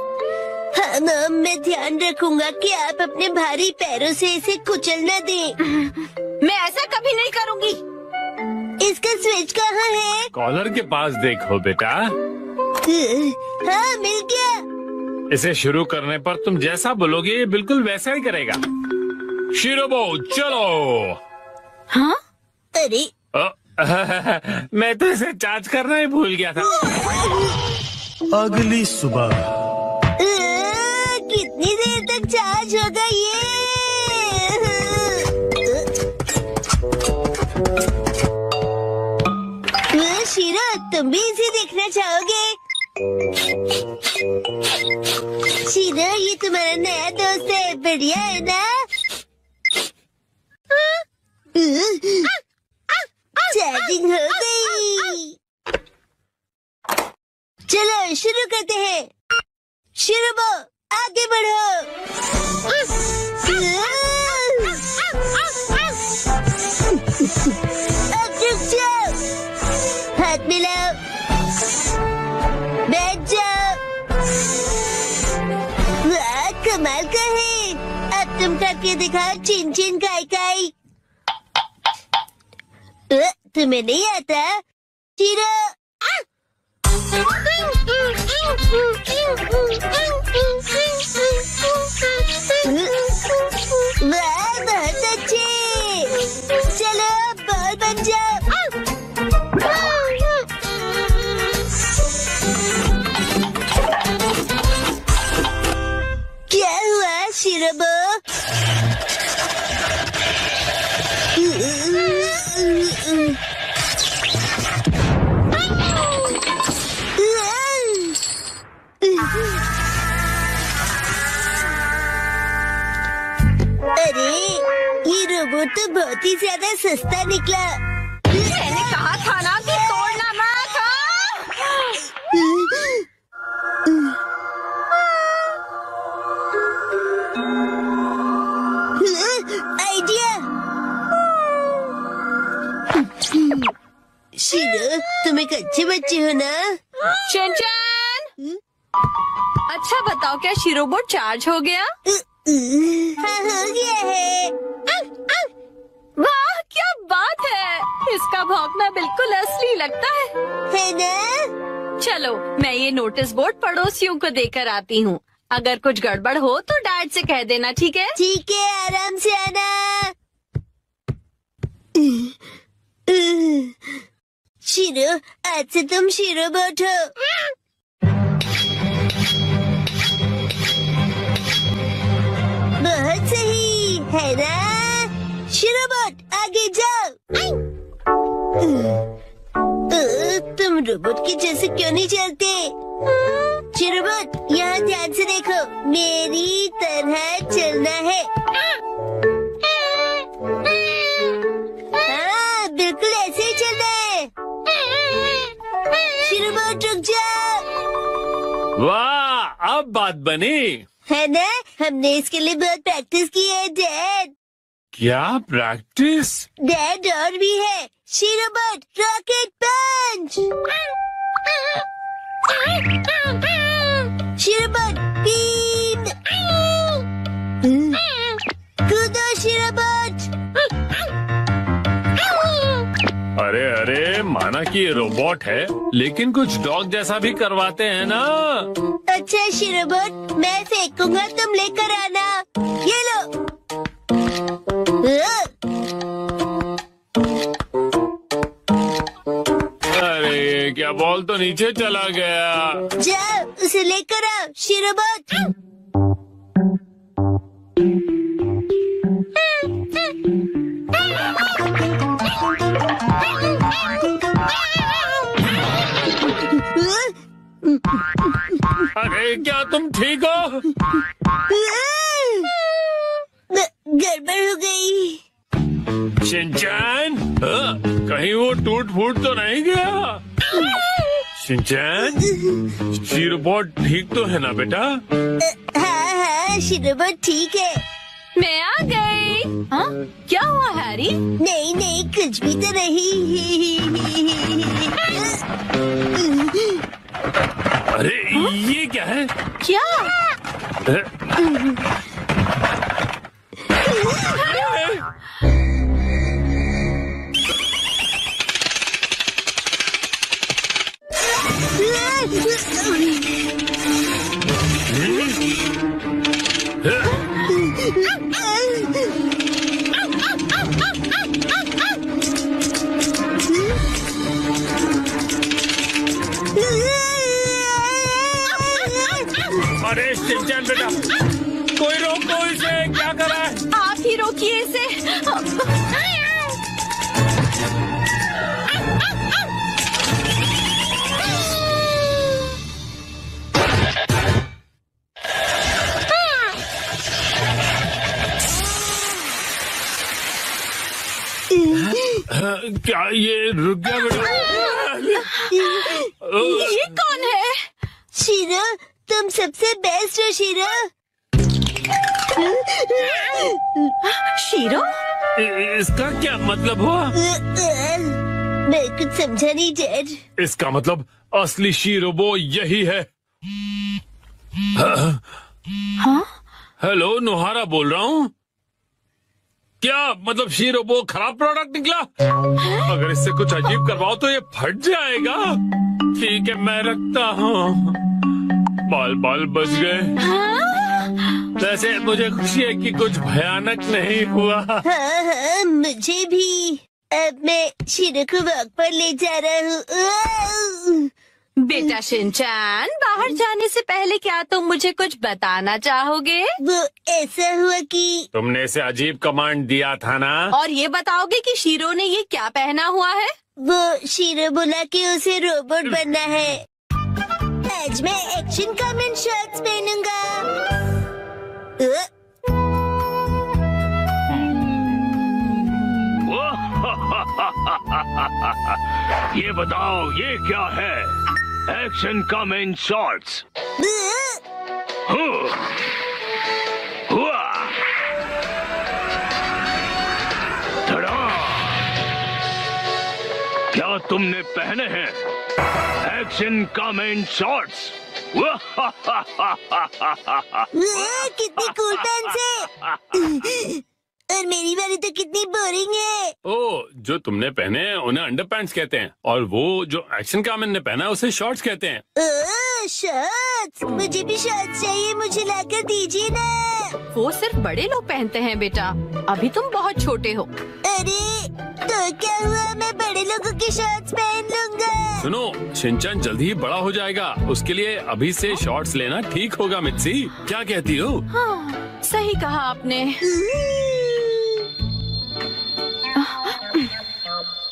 हाँ मैम, मैं ध्यान रखूंगा कि आप अपने भारी पैरों से इसे कुचल न दें। मैं ऐसा कभी नहीं करूँगी। इसका स्विच कहाँ है? कॉलर के पास देखो बेटा। हाँ, मिल गया। इसे शुरू करने पर तुम जैसा बोलोगे ये बिल्कुल वैसा ही करेगा। शिरोबो चलो। हाँ? अरे मैं तो इसे चार्ज करना ही भूल गया था। अगली सुबह कितनी देर तक चार्ज होगा ये? शीरो, तुम भी इसे देखना चाहोगे? शीरो, ये तुम्हारा नया दोस्त है, बढ़िया है ना? चार्जिंग हो गई। चलो शुरू करते हैं। शिरोबो, आगे बढ़ो। अब रुक जाओ, हाथ मिलाओ, बैठ जाओ। वाह, कमाल का है। अब तुम करके दिखाओ चिन चिन काई काई। तुम्हें नहीं आता? शिरो, वाह, बहुत अच्छे। चलो बॉल बन जाओ। क्या हुआ शिरोबो? अरे, ये रोबोट तो बहुत ही ज्यादा सस्ता निकला। मैंने कहा था ना कि तोड़ना मत। आइडिया। शिरो, तुम एक अच्छे बच्चे हो ना? शिनचैन, अच्छा बताओ, क्या शिरोबोट चार्ज हो गया? हाँ, हो गया है। वाह, क्या बात है। इसका भौंकना बिल्कुल असली लगता है ना? चलो, मैं ये नोटिस बोर्ड पड़ोसियों को देकर आती हूँ। अगर कुछ गड़बड़ हो तो डैड से कह देना, ठीक है? ठीक है, आराम से आना। शिरो, आज से तुम शिरोबोट हो। बहुत सही है ना? शिरोबोट, आगे जाओ। तुम रोबोट के जैसे क्यों नहीं चलते? शिरोबोट, यहाँ ध्यान से देखो, मेरी तरह चलना है। हाँ, बिल्कुल ऐसे ही चलना है। शिरोबोट, रुक जाओ। वाह, अब बात बनी है ना? हमने इसके लिए बहुत प्रैक्टिस की है डैड। क्या प्रैक्टिस? डैड, और भी है। शिरोबोट, रॉकेट पंच। शिरोबोट, बीम। कूदो शिरोबोट। अरे अरे, माना कि ये रोबोट है, लेकिन कुछ डॉग जैसा भी करवाते हैं ना। अच्छा शिरोबोट, मैं फेंकूंगा, तुम लेकर आना। ये लो। अरे क्या तो नीचे चला गया। जाओ उसे लेकर आओ शिरोबोट। अरे क्या तुम ठीक हो? गड़बड़ हो गई। शिनचैन, कहीं वो टूट फूट तो नहीं गया? शिनचैन, शिरोबोट ठीक तो है ना बेटा? हाँ शिरोबोट ठीक है। मैं आ गई। हाँ? क्या हुआ हैरी? नहीं कुछ भी तो नहीं। अरे ये क्या है? क्या? अरे शिनचैन बेटा, कोई रोको इसे, क्या कर रहा है? आप ही रोकिए इसे। क्या ये रुक गया बेटा? ये कौन है? शीरो, तुम सबसे बेस्ट हो शीरो। शीरो? इसका क्या मतलब हुआ? मैं कुछ समझा नहीं डैड। इसका मतलब असली शीरोबो यही है। हाँ? हेलो, नोहारा बोल रहा हूँ। क्या मतलब शीरोबो खराब प्रोडक्ट निकला? अगर इससे कुछ अजीब करवाओ तो ये फट जाएगा। ठीक है, मैं रखता हूँ। बाल बच गए। वैसे मुझे खुशी है कि कुछ भयानक नहीं हुआ। हाँ मुझे भी। अब मैं शीरो को वॉक पर ले जा रहा हूँ। बेटा शिनचैन, बाहर जाने से पहले क्या तुम मुझे कुछ बताना चाहोगे? वो ऐसा हुआ कि तुमने इसे अजीब कमांड दिया था ना? और ये बताओगे कि शीरो ने ये क्या पहना हुआ है? वो शीरो बोला कि उसे रोबोट बनना है। आज मैं एक्शन कमेंट शर्ट्स पहनूंगा। ये बताओ ये क्या है? Action comment shorts. क्या तुमने पहने हैं एक्शन कमेंट शॉर्ट्स? कितनी कूल पैंट्स है। और मेरी वाली तो कितनी बोरिंग है। ओ, जो तुमने पहने हैं उन्हें अंडरपैंट्स कहते हैं, और वो जो एक्शन कामन ने पहना है उसे शॉर्ट्स कहते हैं। शॉर्ट्स, मुझे भी शॉर्ट्स चाहिए, मुझे लाकर दीजिए ना। वो सिर्फ बड़े लोग पहनते हैं बेटा, अभी तुम बहुत छोटे हो। अरे तो क्या हुआ, मैं बड़े लोगों की शॉर्ट्स पहन लूंगा। सुनो, शिनचैन जल्दी ही बड़ा हो जाएगा, उसके लिए अभी से शॉर्ट्स लेना ठीक होगा। मित्सी, क्या कहती हो? हाँ, सही कहा आपने।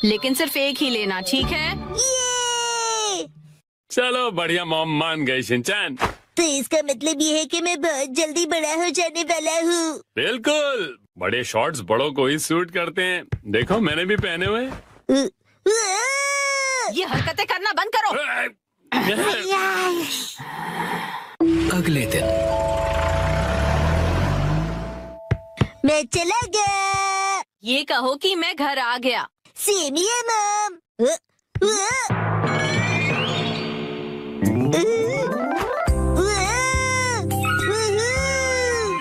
लेकिन सिर्फ एक ही लेना, ठीक है? चलो बढ़िया, मॉम मान गई शिनचैन। तो इसका मतलब ये है कि मैं बहुत जल्दी बड़ा हो जाने वाला हूँ। बिल्कुल, बड़े शॉर्ट्स बड़ों को ही सूट करते हैं। देखो मैंने भी पहने हुए। ये हरकतें करना बंद करो। अगले दिन मैं चला गया। ये कहो कि मैं घर आ गया। सेम ही है मॉम।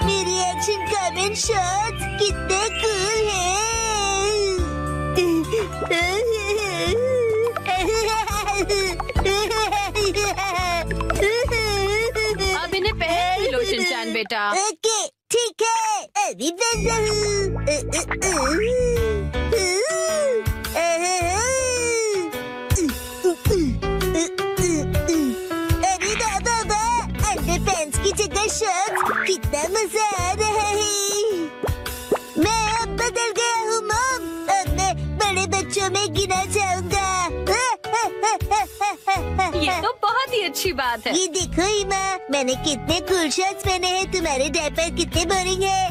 मेरी एक्शन कमेंट शॉट्स कितने कूल हैं। अब इन्हें पहन लो शिनचैन बेटा। ओके ठीक है, अभी बन रहा हूँ। नए शर्ट्स, कितना मजा आ रहा है। मैं अब बदल गया हूँ मॉम, अब मैं बड़े बच्चों में गिना जाऊंगा। ये तो बहुत ही अच्छी बात है। ये देखो ईमा, मैंने कितने कूल शर्ट्स पहने हैं, तुम्हारे डायपर कितने बोरिंग है।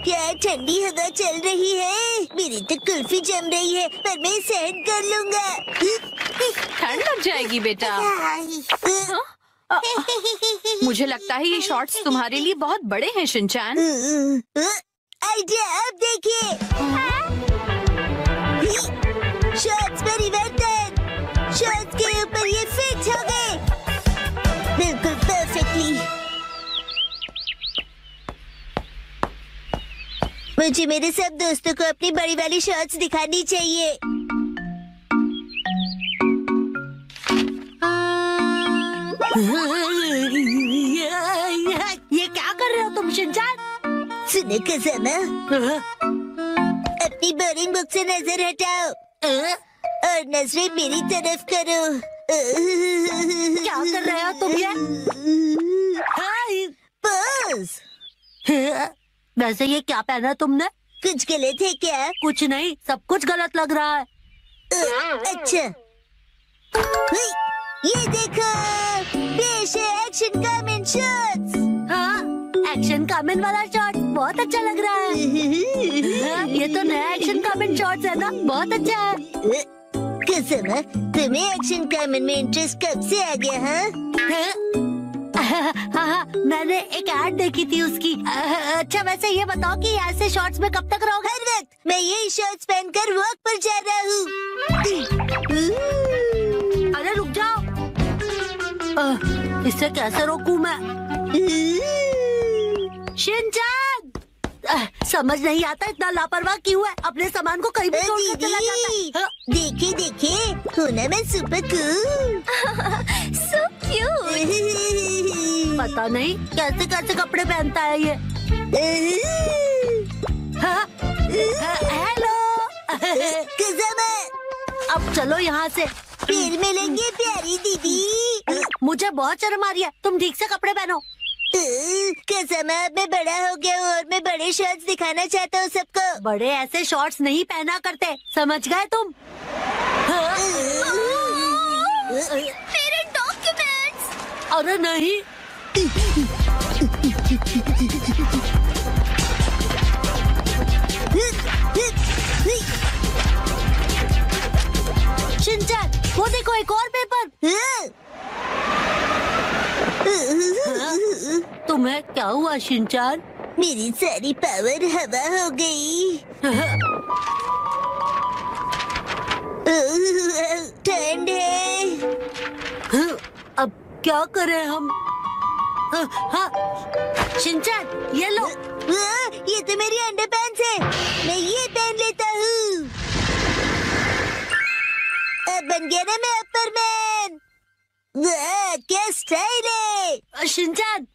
क्या ठंडी हवा चल रही है, मेरी तो कुल्फी जम रही है, पर मैं सहन कर लूंगा। ठंड लग जाएगी बेटा। मुझे लगता है ये शॉर्ट्स तुम्हारे लिए बहुत बड़े हैं शिनचैन। आइडिया, अब देखिए। शॉर्ट्स परिवर्तन, शॉर्ट्स के ऊपर ये फिट हो गए बिल्कुल परफेक्टली। मुझे मेरे सब दोस्तों को अपनी बड़ी वाली शॉर्ट्स दिखानी चाहिए। ये क्या कर रहे हो तुम शिनचैन? सुनो कज़ामा, अपनी बोरिंग बुक से नजर हटाओ और नजरें मेरी तरफ करो। क्या कर रहे हो तुम ये? बस। वैसे ये क्या पहना तुमने? कुछ गलत है क्या? कुछ नहीं, सब कुछ गलत लग रहा है। अच्छा, ये देखो, पेश है एक्शन कामिन शॉट्स। हाँ, एक्शन कामिन वाला शॉट बहुत अच्छा लग रहा है। ये तो नया एक्शन कामिन शॉट्स है ना, बहुत अच्छा है। कज़ामा, तुम्हें एक्शन कामिन में इंटरेस्ट कब से आ गया? हाँ, मैंने एक ऐड देखी थी उसकी। अच्छा, वैसे ये बताओ कि ऐसे शॉर्ट्स में कब तक रहोगे? हर वक्त मैं यही शॉर्ट्स पहनकर वॉक पर जा रहा हूँ। अरे रुक जाओ, इससे कैसे रोकूं मैं? शिनचैन, समझ नहीं आता इतना लापरवाह क्यों है, अपने सामान को कहीं भी छोड़कर चला जाता है। देखिए देखिए, हूँ ना मैं सुपर कूल। So cute। पता नहीं कैसे कैसे कपड़े पहनता है ये। हेलो कज़ामा, अब चलो यहाँ से, फिर मिलेंगे प्यारी दीदी। मुझे बहुत शर्म आ रही है, तुम ठीक से कपड़े पहनो। कज़ामा, मैं बड़ा हो गया हूँ और मैं बड़े शॉर्ट्स दिखाना चाहता हूँ सबको। बड़े ऐसे शॉर्ट्स नहीं पहना करते, समझ गए तुम? मेरे डॉक्यूमेंट्स। अरे नहीं। शिनचैन, वो देखो एक और पेपर। तुम्हें क्या हुआ शिनचैन? मेरी सारी पावर हवा हो गई। ठंड है। अब क्या करें हम? हाँ, शिनचैन, ये लो। ये तो मेरी अंडरपैंट्स है, मैं ये पहन लेता हूँ। अब बन गया ना मैं अपर-मैन। क्या स्टाइल है शिनचैन।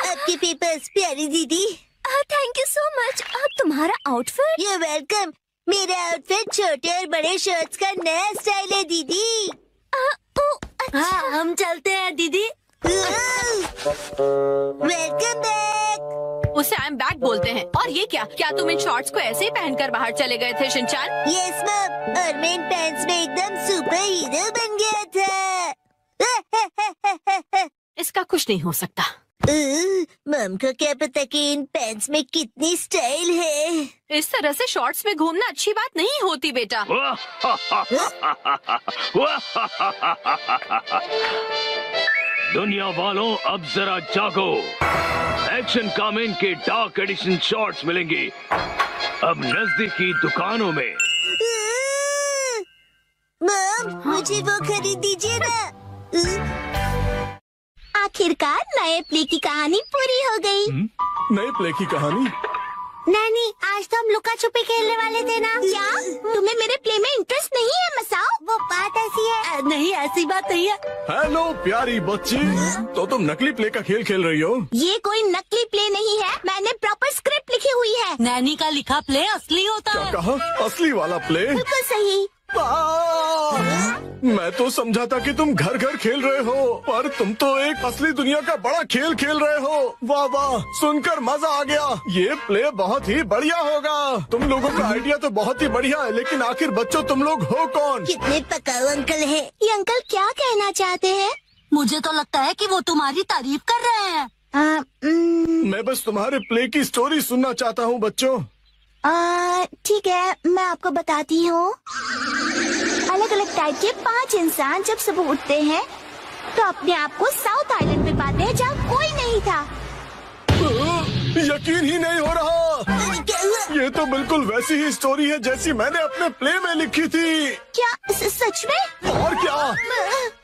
आपके पेपर्स प्यारी दीदी। Thank you so much. तुम्हारा आउटफिट? You welcome. मेरा आउटफिट छोटे और बड़े शर्ट्स का नया स्टाइल है दीदी। अच्छा। हाँ, हम चलते हैं दीदी। Welcome back. उसे आई एम बैक बोलते हैं। और ये क्या तुम इन शॉर्ट्स को ऐसे ही पहनकर बाहर चले गए थे शिनचैन? यस मैम, और मैं इन पैंट्स में एकदम सुपर हीरो बन गया था। इसका कुछ नहीं हो सकता। मम को क्या पता कि इन पैंट्स में कितनी स्टाइल है। इस तरह से शॉर्ट्स में घूमना अच्छी बात नहीं होती बेटा। दुनिया वालों, अब जरा जागो। एक्शन कामिन के डार्क एडिशन शॉर्ट्स मिलेंगे अब नजदीकी दुकानों में। मम, मुझे वो खरीद दीजिए ना। आखिरकार नए प्ले की कहानी पूरी हो गई। नए प्ले की कहानी? नानी, आज तो हम लुका छुपी खेलने वाले थे ना। क्या तुम्हें मेरे प्ले में इंटरेस्ट नहीं है मसाओ? वो बात ऐसी है। नहीं, ऐसी बात नहीं है। हेलो प्यारी बच्ची, तो तुम नकली प्ले का खेल खेल रही हो? ये कोई नकली प्ले नहीं है, मैंने प्रॉपर स्क्रिप्ट लिखी हुई है। नैनी का लिखा प्ले असली होता क्या है। कहा? असली वाला प्ले? बिल्कुल सही। मैं तो समझा था कि तुम घर घर खेल रहे हो, पर तुम तो एक असली दुनिया का बड़ा खेल खेल रहे हो। वाह वाह, सुनकर मजा आ गया। ये प्ले बहुत ही बढ़िया होगा। तुम लोगों का आइडिया तो बहुत ही बढ़िया है, लेकिन आखिर बच्चों तुम लोग हो कौन? कितने पकाऊ अंकल है। ये अंकल क्या कहना चाहते हैं? मुझे तो लगता है कि वो तुम्हारी तारीफ कर रहे हैं। मैं बस तुम्हारे प्ले की स्टोरी सुनना चाहता हूँ बच्चों। ठीक है, मैं आपको बताती हूँ। अलग अलग टाइप के 5 इंसान जब सुबह उठते हैं तो अपने आप को साउथ आइलैंड पे पाते हैं जहाँ कोई नहीं था। यकीन ही नहीं हो रहा। ये तो बिल्कुल वैसी ही स्टोरी है जैसी मैंने अपने प्ले में लिखी थी। क्या सच में? और क्या?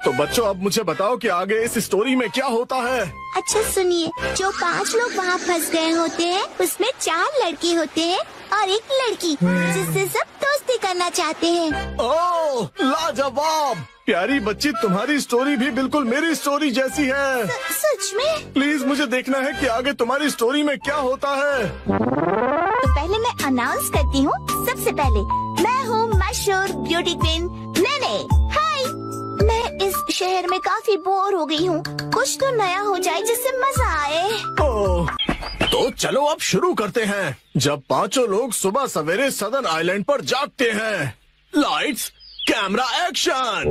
तो बच्चों, अब मुझे बताओ कि आगे इस स्टोरी में क्या होता है। अच्छा सुनिए, जो 5 लोग वहाँ फंस गए होते हैं उसमें 4 लड़के होते हैं और 1 लड़की, जिससे सब दोस्ती करना चाहते हैं। ओह लाजवाब! प्यारी बच्ची, तुम्हारी स्टोरी भी बिल्कुल मेरी स्टोरी जैसी है। सच में? प्लीज मुझे देखना है कि आगे तुम्हारी स्टोरी में क्या होता है। तो पहले मैं अनाउंस करती हूँ। सबसे पहले मैं हूँ मशहूर ब्यूटी क्वीन नेने। हाय, मैं इस शहर में काफी बोर हो गई हूँ। कुछ तो नया हो जाए जिससे मजा आए। ओह, तो चलो अब शुरू करते हैं। जब 5 लोग सुबह सवेरे सदर्न आइलैंड पर जागते हैं। Lights, camera, action.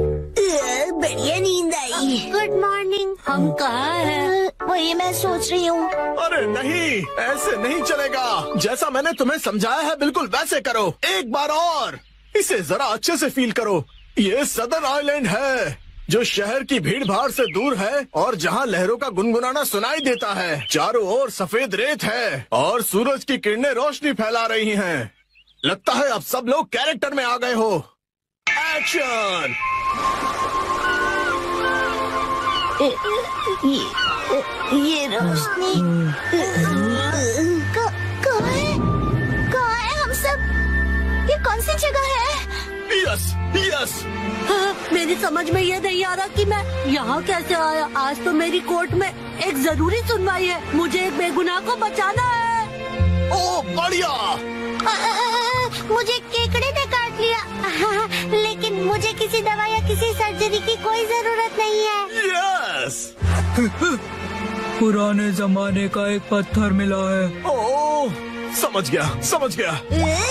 बढ़िया नींद आई। Good morning. हम कहाँ हैं? वही मैं सोच रही हूँ। अरे नहीं, ऐसे नहीं चलेगा। जैसा मैंने तुम्हें समझाया है बिल्कुल वैसे करो। एक बार और इसे जरा अच्छे से फील करो। ये सदर्न आइलैंड है जो शहर की भीड़ भाड़ से दूर है और जहाँ लहरों का गुनगुनाना सुनाई देता है। चारों ओर सफेद रेत है और सूरज की किरणें रोशनी फैला रही हैं। लगता है अब सब लोग कैरेक्टर में आ गए हो। एक्शन! ये रोशनी कहाँ है हम सब? ये कौन सी जगह है? Yes yes. मेरी समझ में ये नहीं आ रहा कि मैं यहाँ कैसे आया। आज तो मेरी कोर्ट में एक जरूरी सुनवाई है। मुझे एक बेगुनाह को बचाना है। ओ बढ़िया। मुझे केकड़े ने काट लिया। लेकिन मुझे किसी दवा या किसी सर्जरी की कोई जरूरत नहीं है। यस। पुराने जमाने का एक पत्थर मिला है। ओह, समझ गया।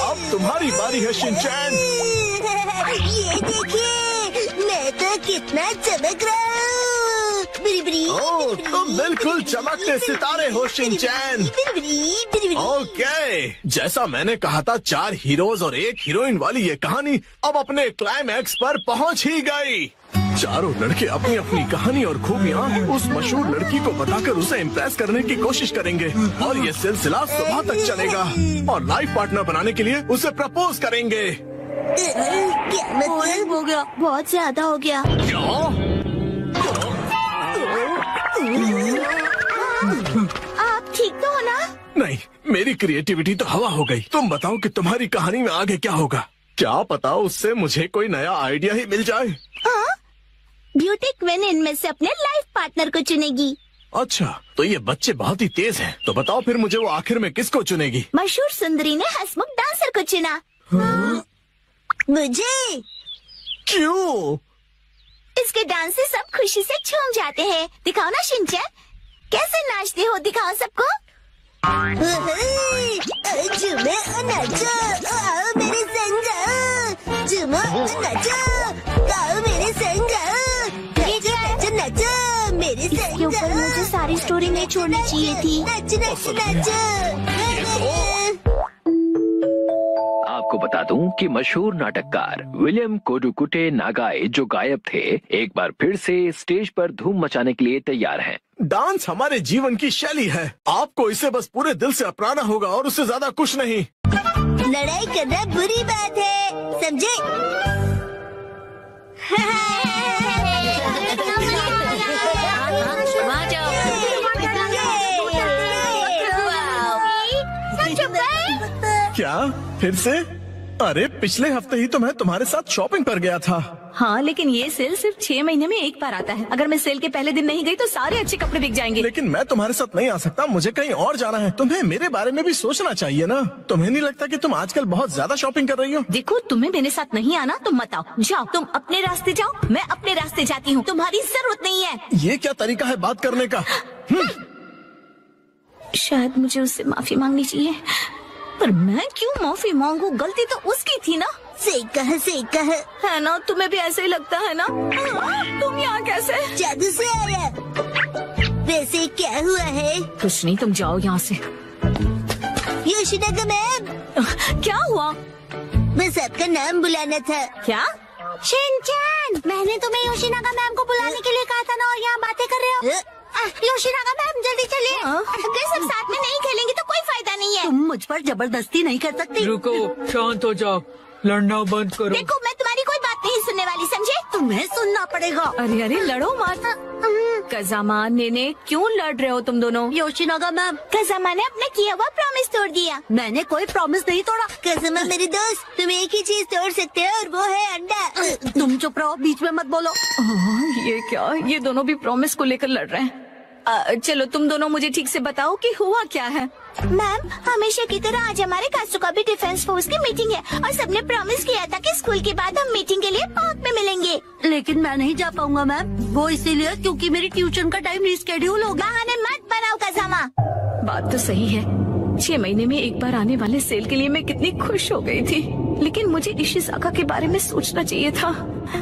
अब तुम्हारी बारी है शिनचैन। ये देखिए, मैं तो कितना चमक रहा हूँ। ओह, तुम बिल्कुल चमकते सितारे हो शिनचैन। ओके, जैसा मैंने कहा था 4 हीरोज और 1 हीरोइन वाली ये कहानी अब अपने क्लाइमैक्स पर पहुंच ही गई। चारों लड़के अपनी अपनी कहानी और खूबियाँ उस मशहूर लड़की को बताकर उसे इम्प्रेस करने की कोशिश करेंगे और ये सिलसिला सुबह तक चलेगा और लाइफ पार्टनर बनाने के लिए उसे प्रपोज करेंगे। क्या मतलब? हो गया, बहुत ज्यादा हो गया। आप ठीक तो हो ना? नहीं, मेरी क्रिएटिविटी तो हवा हो गई। तुम बताओ कि तुम्हारी कहानी में आगे क्या होगा। क्या पता उससे मुझे कोई नया आइडिया ही मिल जाए। ब्यूटी क्वीन इनमें से अपने लाइफ पार्टनर को चुनेगी। अच्छा, तो ये बच्चे बहुत ही तेज हैं। तो बताओ फिर मुझे वो आखिर में किसको चुनेगी? मशहूर सुंदरी ने हंसमुख डांसर को चुना। मुझे? क्यों? इसके डांस से सब खुशी से झूम जाते हैं। दिखाओ ना शिनचैन, कैसे नाचते हो, दिखाओ सबको। झूमो नाचो, आओ मेरे संग। झूमो नाचो, आओ मेरे संग। नाचो नाचो मेरे संग। इसके ऊपर मुझे सारी स्टोरी नहीं छोड़नी चाहिए थी। नाचो नाचो नाचो। आपको बता दूं कि मशहूर नाटककार विलियम कोडुकुटे नागाई जो गायब थे, एक बार फिर से स्टेज पर धूम मचाने के लिए तैयार हैं। डांस हमारे जीवन की शैली है। आपको इसे बस पूरे दिल से अपनाना होगा और उससे ज्यादा कुछ नहीं। लड़ाई करना बुरी बात है, समझे? क्या फिर से? अरे पिछले हफ्ते ही तो मैं तुम्हारे साथ शॉपिंग पर गया था। हाँ, लेकिन ये सेल सिर्फ 6 महीने में एक बार आता है। अगर मैं सेल के पहले दिन नहीं गई तो सारे अच्छे कपड़े बिक जाएंगे। लेकिन मैं तुम्हारे साथ नहीं आ सकता, मुझे कहीं और जाना है। तुम्हें मेरे बारे में भी सोचना चाहिए ना। तुम्हें नहीं लगता कि तुम आजकल बहुत ज्यादा शॉपिंग कर रही हो? देखो, तुम्हें मेरे साथ नहीं आना तो मत आओ। जाओ, तुम अपने रास्ते जाओ, मैं अपने रास्ते जाती हूँ। तुम्हारी जरूरत नहीं है। ये क्या तरीका है बात करने का? शायद मुझे उससे माफी मांगनी चाहिए, पर मैं क्यों माफी मांगू? गलती तो उसकी थी ना। सही कहा है ना? तुम्हें भी ऐसे ही लगता है ना? तुम यहाँ कैसे? जादू से आया। वैसे क्या हुआ है? कुछ नहीं, तुम जाओ यहाँ से। योशिनागा मैम, क्या हुआ? बस आपका नाम बुलाना था। क्या? शिनचैन, मैंने तुम्हें योशिनागा मैम को बुलाने के लिए कहा था ना, और यहाँ बातें कर रहे हो। योशिनागा मैम जल्दी चलिए। अगर सब साथ में नहीं खेलेंगे तो कोई फायदा नहीं है। तुम मुझ पर जबरदस्ती नहीं कर सकती। रुको, शांत हो जाओ, लड़ना बंद करो। देखो, मैं तुम्हारी कोई बात नहीं सुनने वाली, समझे? तुम्हें सुनना पड़ेगा। अरे अरे, लड़ो मत। कज़ामा, नेने, क्यों लड़ रहे हो तुम दोनों? योशिनागा मैम, कज़ामा ने अपना किया हुआ प्रॉमिस तोड़ दिया। मैंने कोई प्रॉमिस नहीं तोड़ा। कज़ामा मेरी दोस्त, तुम एक ही चीज तोड़ सकते हो और वो है अंडा। तुम चुप रहो, बीच में मत बोलो। ये क्या? ये दोनों भी प्रॉमिस को लेकर लड़ रहे हैं। चलो, तुम दोनों मुझे ठीक से बताओ कि हुआ क्या है। मैम, हमेशा की तरह आज हमारे कासुकाबे डिफेंस फोर्स की मीटिंग है और सबने प्रॉमिस किया था कि स्कूल के बाद हम मीटिंग के लिए पार्क में मिलेंगे। लेकिन मैं नहीं जा पाऊंगा मैम। वो इसीलिए क्योंकि मेरी ट्यूशन का टाइम रिस्केड्यूल हो गया। बहाने मत बनाओ कज़ामा। बात तो सही है। 6 महीने में एक बार आने वाले सेल के लिए मैं कितनी खुश हो गई थी, लेकिन मुझे इशिज़ाका के बारे में सोचना चाहिए था।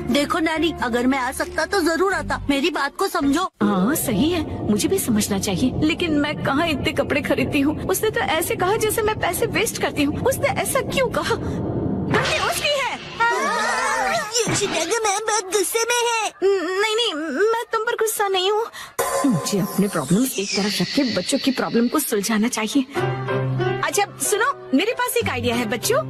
देखो नैनी, अगर मैं आ सकता तो जरूर आता। मेरी बात को समझो। हाँ सही है, मुझे भी समझना चाहिए, लेकिन मैं कहाँ इतने कपड़े खरीदती हूँ। उसने तो ऐसे कहा जैसे मैं पैसे वेस्ट करती हूँ। उसने ऐसा क्यों कहा? गलती उसकी है। योशिनागा मैम बहुत गुस्से में है। नहीं नहीं, मैं तुम पर गुस्सा नहीं हूँ। मुझे अपने प्रॉब्लम एक तरफ रख के बच्चों की प्रॉब्लम को सुलझाना चाहिए। अच्छा सुनो, मेरे पास एक आइडिया है बच्चों।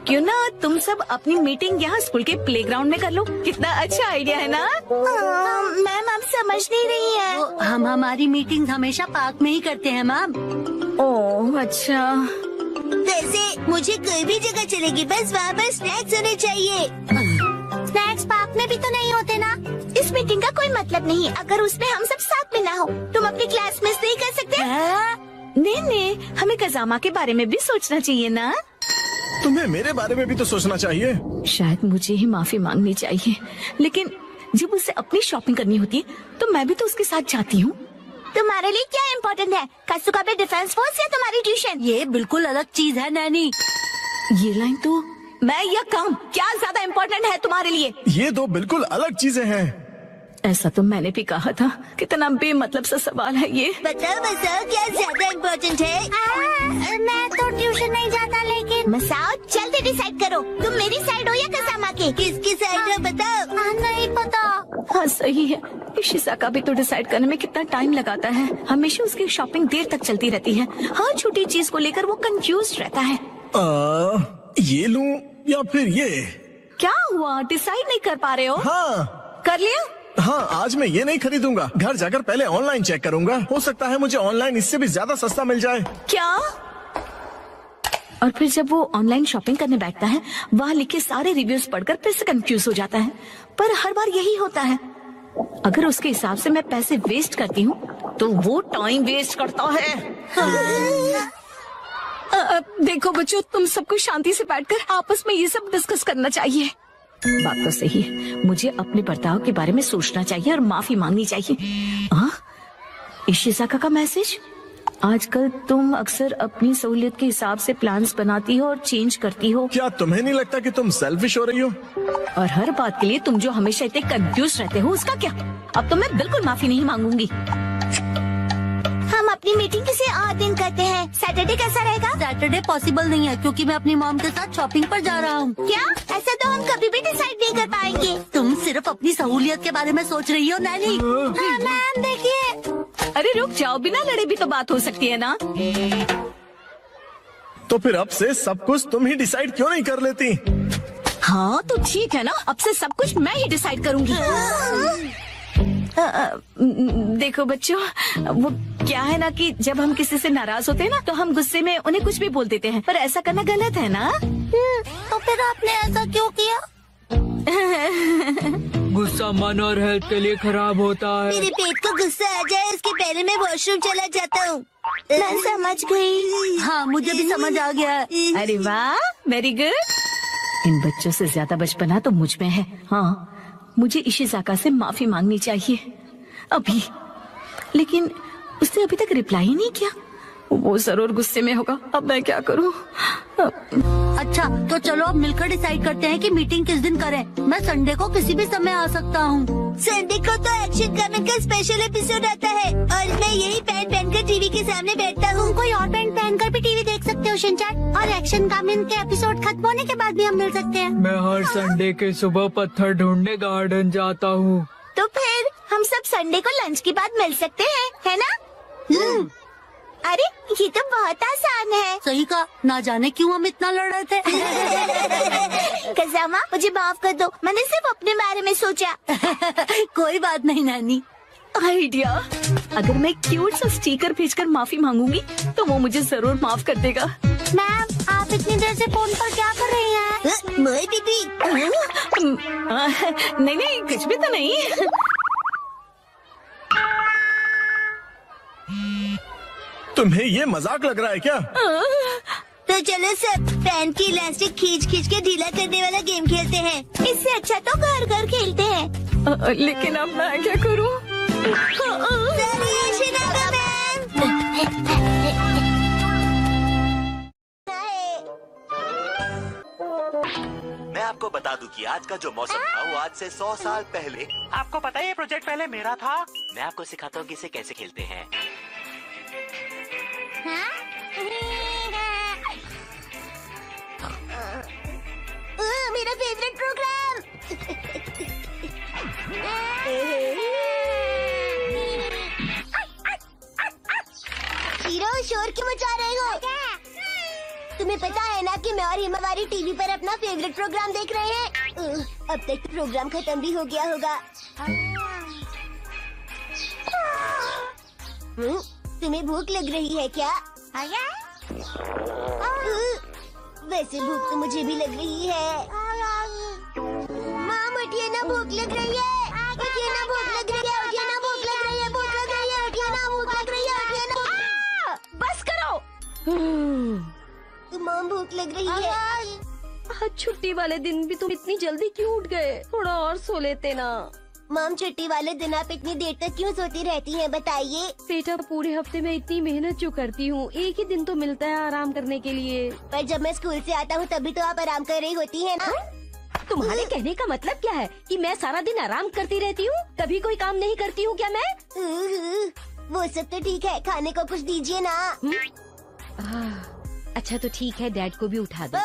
क्यों ना तुम सब अपनी मीटिंग यहाँ स्कूल के प्लेग्राउंड में कर लो। कितना अच्छा आइडिया है ना? मैम, आप समझ नहीं रही है। हम हमारी मीटिंग हमेशा पार्क में ही करते हैं मैम। ओह अच्छा। वैसे मुझे कोई भी जगह चलेगी, बस वहाँ पर स्नैक्स होने चाहिए। स्नैक्स पार्क में भी तो नहीं होते ना। इस मीटिंग का कोई मतलब नहीं है अगर उसमें हम सब साथ में ना हो। तुम अपनी क्लास मिस नहीं कर सकते? नहीं, हमें कज़ामा के बारे में भी सोचना चाहिए ना। तुम्हें मेरे बारे में भी तो सोचना चाहिए। शायद मुझे ही माफी मांगनी चाहिए, लेकिन जब उसे अपनी शॉपिंग करनी होती है तो मैं भी तो उसके साथ जाती हूँ। तुम्हारे लिए क्या इम्पोर्टेंट है, कासुकाबे डिफेंस फोर्स या तुम्हारी ट्यूशन? ये बिल्कुल अलग चीज है नैनी। ये लाइन तो मैं या काम, क्या ज्यादा इम्पोर्टेंट है तुम्हारे लिए? ये दो बिल्कुल अलग चीजें हैं। ऐसा तो मैंने भी कहा था। कितना बेमतलब सा सवाल है ये। बताओ क्या ज्यादा इम्पोर्टेंट है? मैं तो ट्यूशन नहीं जाता, लेकिन मसाओ जल्दी डिसाइड करो, तुम मेरी साइड हो या कज़ामा की? किसकी साइड हो बताओ। नहीं पता। हाँ सही है, इशिज़ाका भी तो डिसाइड करने में कितना टाइम लगाता है। हमेशा उसकी शॉपिंग देर तक चलती रहती है। हर छोटी चीज को लेकर वो कंफ्यूज रहता है। ये लूं या फिर ये? क्या हुआ, डिसाइड नहीं कर पा रहे हो? हाँ कर लिया? हाँ, आज मैं ये नहीं खरीदूंगा। घर जाकर पहले ऑनलाइन चेक करूंगा। हो सकता है मुझे ऑनलाइन इससे भी ज्यादा सस्ता मिल जाए। क्या? और फिर जब वो ऑनलाइन शॉपिंग करने बैठता है, वहाँ लिखे सारे रिव्यूज पढ़कर फिर से कंफ्यूज हो जाता है। पर हर बार यही होता है। अगर उसके हिसाब से मैं पैसे वेस्ट करती हूँ तो वो टाइम वेस्ट करता है। देखो बच्चों, तुम सबको शांति से बैठकर आपस में ये सब डिस्कस करना चाहिए। बात तो सही है, मुझे अपने बर्ताव के बारे में सोचना चाहिए और माफी मांगनी चाहिए। इशिज़ाका का मैसेज। आजकल तुम अक्सर अपनी सहूलियत के हिसाब से प्लान्स बनाती हो और चेंज करती हो। क्या तुम्हें नहीं लगता कि तुम सेल्फिश हो रही हो? और हर बात के लिए तुम जो हमेशा इतने कंफ्यूज रहते हो, उसका क्या? अब तो मैं बिल्कुल माफी नहीं मांगूंगी। हम अपनी मीटिंग किसी और दिन करते हैं। सैटरडे कैसा रहेगा? सैटरडे पॉसिबल नहीं है क्योंकि मैं अपनी मॉम के साथ शॉपिंग पर जा रहा हूँ। क्या? ऐसा तो हम कभी भी डिसाइड नहीं कर पाएंगे। तुम सिर्फ अपनी सहूलियत के बारे में सोच रही हो नैनी। मैम देखिए। अरे रुक जाओ, बिना लड़े भी तो बात हो सकती है ना। तो फिर अब से सब कुछ तुम ही डिसाइड क्यों नहीं कर लेती? हाँ तो ठीक है ना, अब से सब कुछ मैं ही डिसाइड करूंगी। देखो बच्चों, वो क्या है ना कि जब हम किसी से नाराज होते हैं ना तो हम गुस्से में उन्हें कुछ भी बोल देते हैं, पर ऐसा करना गलत है ना। तो फिर आपने ऐसा क्यों किया? गुस्सा मन और हेल्थ के लिए खराब होता है। मेरे पेट को गुस्सा आ जाए इसके पहले मैं वॉशरूम चला जाता हूँ। मैं समझ गई। हाँ, मुझे भी समझ आ गया। अरे वाह, वेरी गुड। इन बच्चों से ज्यादा बचपना तो मुझ में है। हाँ, मुझे इशिज़ाका से माफी मांगनी चाहिए अभी, लेकिन उसने अभी तक रिप्लाई ही नहीं किया। वो जरूर गुस्से में होगा। अब मैं क्या करूँ? अच्छा, तो चलो अब मिलकर डिसाइड करते हैं कि मीटिंग किस दिन करें। मैं संडे को किसी भी समय आ सकता हूँ। संडे को तो एक्शन कमेंट का स्पेशल एपिसोड आता है और मैं यही पैंट पहनकर टीवी के सामने बैठता हूँ। कोई और पैंट पहनकर भी टीवी देख सकते हो शिनचैन, और एक्शन कमेंट के एपिसोड खत्म होने के बाद भी हम मिल सकते हैं। मैं हर संडे के सुबह पत्थर ढूंढने गार्डन जाता हूँ। तो फिर हम सब संडे को लंच के बाद मिल सकते हैं, है ना? अरे ये तो बहुत आसान है। सही कहा, ना जाने क्यों हम इतना लड़ रहे थे। कज़ामा, मुझे माफ कर दो, मैंने सिर्फ अपने बारे में सोचा। कोई बात नहीं नानी। आइडिया, अगर मैं क्यूट सा स्टिकर भेजकर माफी मांगूंगी तो वो मुझे जरूर माफ कर देगा। मैम, आप इतनी देर से फोन पर क्या कर रही हैं? मैं दीदी। नहीं, कुछ भी तो नहीं। तुम्हें ये मजाक लग रहा है क्या? तो चलो सब पैंट की इलास्टिक खींच खींच के ढीला करने वाला गेम खेलते हैं। इससे अच्छा तो घर घर खेलते हैं। लेकिन अब मैं क्या करूँ? मैं आपको बता दूं कि आज का जो मौसम था वो आज से 100 साल पहले। आपको पता है ये प्रोजेक्ट पहले मेरा था। मैं आपको सिखाता हूँ कि इसे कैसे खेलते हैं। मेरा फेवरेट प्रोग्राम। हीरो, शोर क्यों मचा रहे हो? तुम्हें पता है ना कि मैं और हिमावारी टीवी पर अपना फेवरेट प्रोग्राम देख रहे हैं। अब तक तो प्रोग्राम खत्म भी हो गया होगा। तुम्हें भूख लग रही है क्या? वैसे भूख तो मुझे भी लग रही है। माँ, उठिए ना, भूख लग रही है। उठिए ना, भूख लग रही है। उठिए ना, भूख लग रही है। भूख लग रही है। उठिए ना, भूख लग रही है। उठिए ना। बस करो। माँ, भूख लग रही है। आज छुट्टी वाले दिन भी तुम इतनी जल्दी क्यों उठ गए? थोड़ा और सो लेते ना। माम, छुट्टी वाले दिन आप इतनी देर तक क्यों सोती रहती हैं, बताइए। बेटा, पूरे हफ्ते में इतनी मेहनत जो करती हूँ, एक ही दिन तो मिलता है आराम करने के लिए। पर जब मैं स्कूल से आता हूँ तभी तो आप आराम कर रही होती हैं ना। तुम्हारे कहने का मतलब क्या है कि मैं सारा दिन आराम करती रहती हूँ? कभी कोई काम नहीं करती हूँ क्या मैं? वो सब तो ठीक है, खाने को कुछ दीजिए ना। अच्छा तो ठीक है, डैड को भी उठा दो।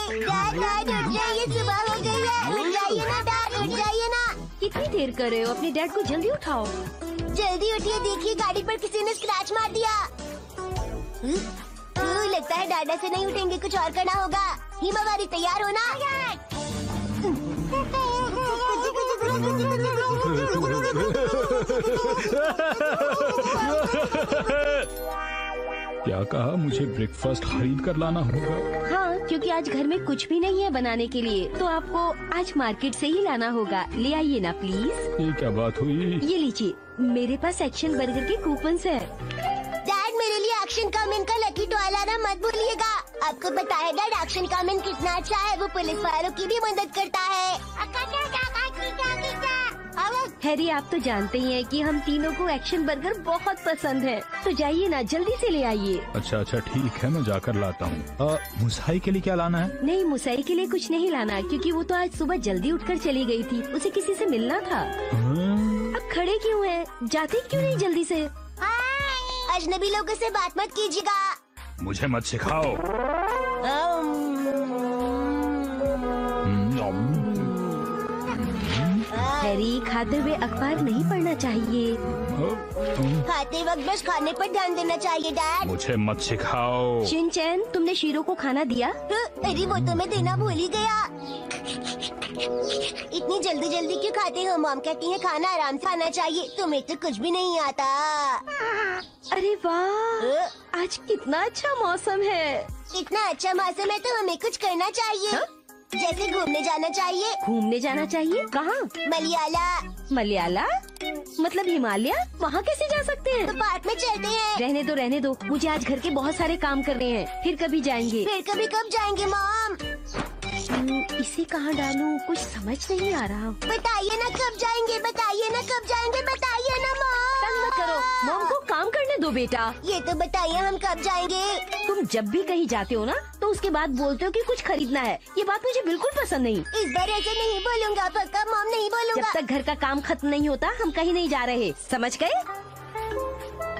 डैड, उठ जाइए, सुबह हो गई है। उठ जाइए ना डैड, उठ जाइए ना। कितनी देर कर रहे हो? अपने डैड को जल्दी उठाओ। जल्दी उठिए, देखिए गाड़ी पर किसी ने स्क्रैच मार दिया। लगता है डैड से नहीं उठेंगे, कुछ और करना होगा। हिमावारी, तैयार हो ना? क्या कहा? मुझे ब्रेकफास्ट खरीद कर लाना होगा? हाँ, क्योंकि आज घर में कुछ भी नहीं है बनाने के लिए, तो आपको आज मार्केट से ही लाना होगा। ले आइए ना प्लीज। ये क्या बात हुई? ये लीजिए, मेरे पास एक्शन बर्गर के कूपन्स है। डैड, मेरे लिए एक्शन कमेंट का लकी टॉय लाना मत भूलिएगा। आपको पता है डैड, एक्शन कमेंट कितना अच्छा है। वो पुलिस वालों की भी मदद करता है। हैरी, आप तो जानते ही हैं कि हम तीनों को एक्शन बर्गर बहुत पसंद है, तो जाइए ना, जल्दी से ले आइए। अच्छा ठीक है, मैं जाकर लाता हूँ। मुसाई के लिए क्या लाना है? नहीं, मुसाई के लिए कुछ नहीं लाना, क्योंकि वो तो आज सुबह जल्दी उठकर चली गई थी। उसे किसी से मिलना था। अब खड़े क्यों हैं? जाते क्यों नहीं जल्दी से? अजनबी लोगों से बात मत कीजिएगा। मुझे मत सिखाओ। हैरी, खाते हुए अखबार नहीं पढ़ना चाहिए। खाते वक्त बस खाने पर ध्यान देना चाहिए डैड। मुझे मत सिखाओ। शिनचैन, तुमने शीरो को खाना दिया? अरे वो तो मैं देना भूल ही गया। इतनी जल्दी जल्दी क्यों खाते हो? मॉम कहती है खाना आराम से खाना चाहिए। तुम्हें तो कुछ भी नहीं आता। अरे वाह, आज कितना अच्छा मौसम है। इतना अच्छा मौसम है तो हमें कुछ करना चाहिए। जैसे घूमने जाना चाहिए। घूमने जाना चाहिए? कहाँ? मलयाला। मलयाला मतलब हिमालय? वहाँ कैसे जा सकते हैं? तो पार्क में चलते हैं। रहने दो, मुझे आज घर के बहुत सारे काम करने हैं। फिर कभी जाएंगे। फिर कभी कब जाएंगे मॉम? इसे कहाँ डालूं? कुछ समझ नहीं आ रहा। बताइए ना कब जाएंगे, बताइए ना कब जाएंगे, बताइए ना मॉम। तंग मत करो, मॉम को काम करने दो बेटा। ये तो बताइए हम कब जाएंगे? तुम जब भी कहीं जाते हो ना तो उसके बाद बोलते हो कि कुछ खरीदना है। ये बात मुझे बिल्कुल पसंद नहीं। इस बार ऐसे नहीं बोलूँगा पक्का मॉम, नहीं बोलूँगा। जब तक घर का काम खत्म नहीं होता हम कहीं नहीं जा रहे, समझ गए?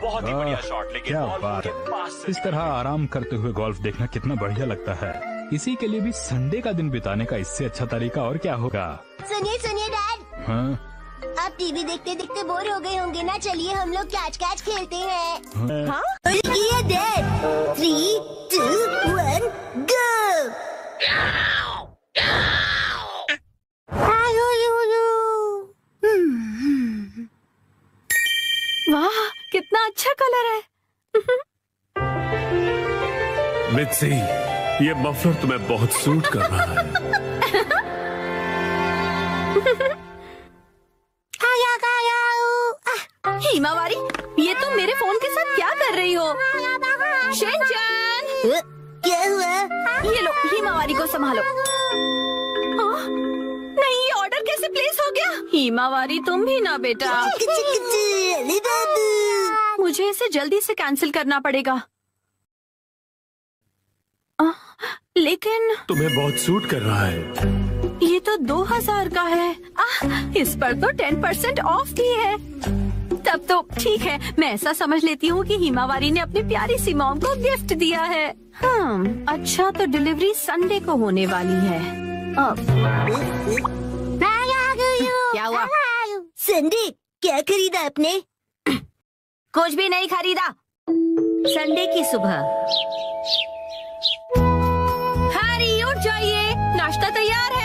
बहुत ही बढ़िया शॉट, लेकिन क्या बॉल बात उनके पास है। से इस तरह आराम करते हुए गोल्फ देखना कितना बढ़िया लगता है। इसी के लिए भी संडे का दिन बिताने का इससे अच्छा तरीका और क्या होगा। सुनिए डैड। हाँ? आप टीवी देखते देखते बोर हो गए होंगे ना, चलिए हम लोग कैच खेलते हैं। हाँ? डैड 3, 2, 1 गो। वाह, कितना अच्छा कलर है। मित्सी, ये मफलर तुम्हें बहुत सूट कर रहा है। हिमावारी, ये तुम मेरे फोन के साथ क्या कर रही हो? शिनचैन, क्या हुआ? ये लो, हिमावारी को संभालो। नहीं, ये ऑर्डर कैसे प्लेस हो गया? हिमावारी तुम भी ना बेटा। मुझे इसे जल्दी से कैंसिल करना पड़ेगा। लेकिन तुम्हें बहुत सूट कर रहा है। ये तो 2000 का है। इस पर तो 10% ऑफ भी है। तब तो ठीक है, मैं ऐसा समझ लेती हूँ कि हिमावारी ने अपनी प्यारी सी मॉम को गिफ्ट दिया है। अच्छा, तो डिलीवरी संडे को होने वाली है। क्या हुआ? संडे क्या खरीदा आपने? कुछ भी नहीं खरीदा। संडे की सुबह। हैरी, उठ जाइए, नाश्ता तैयार है।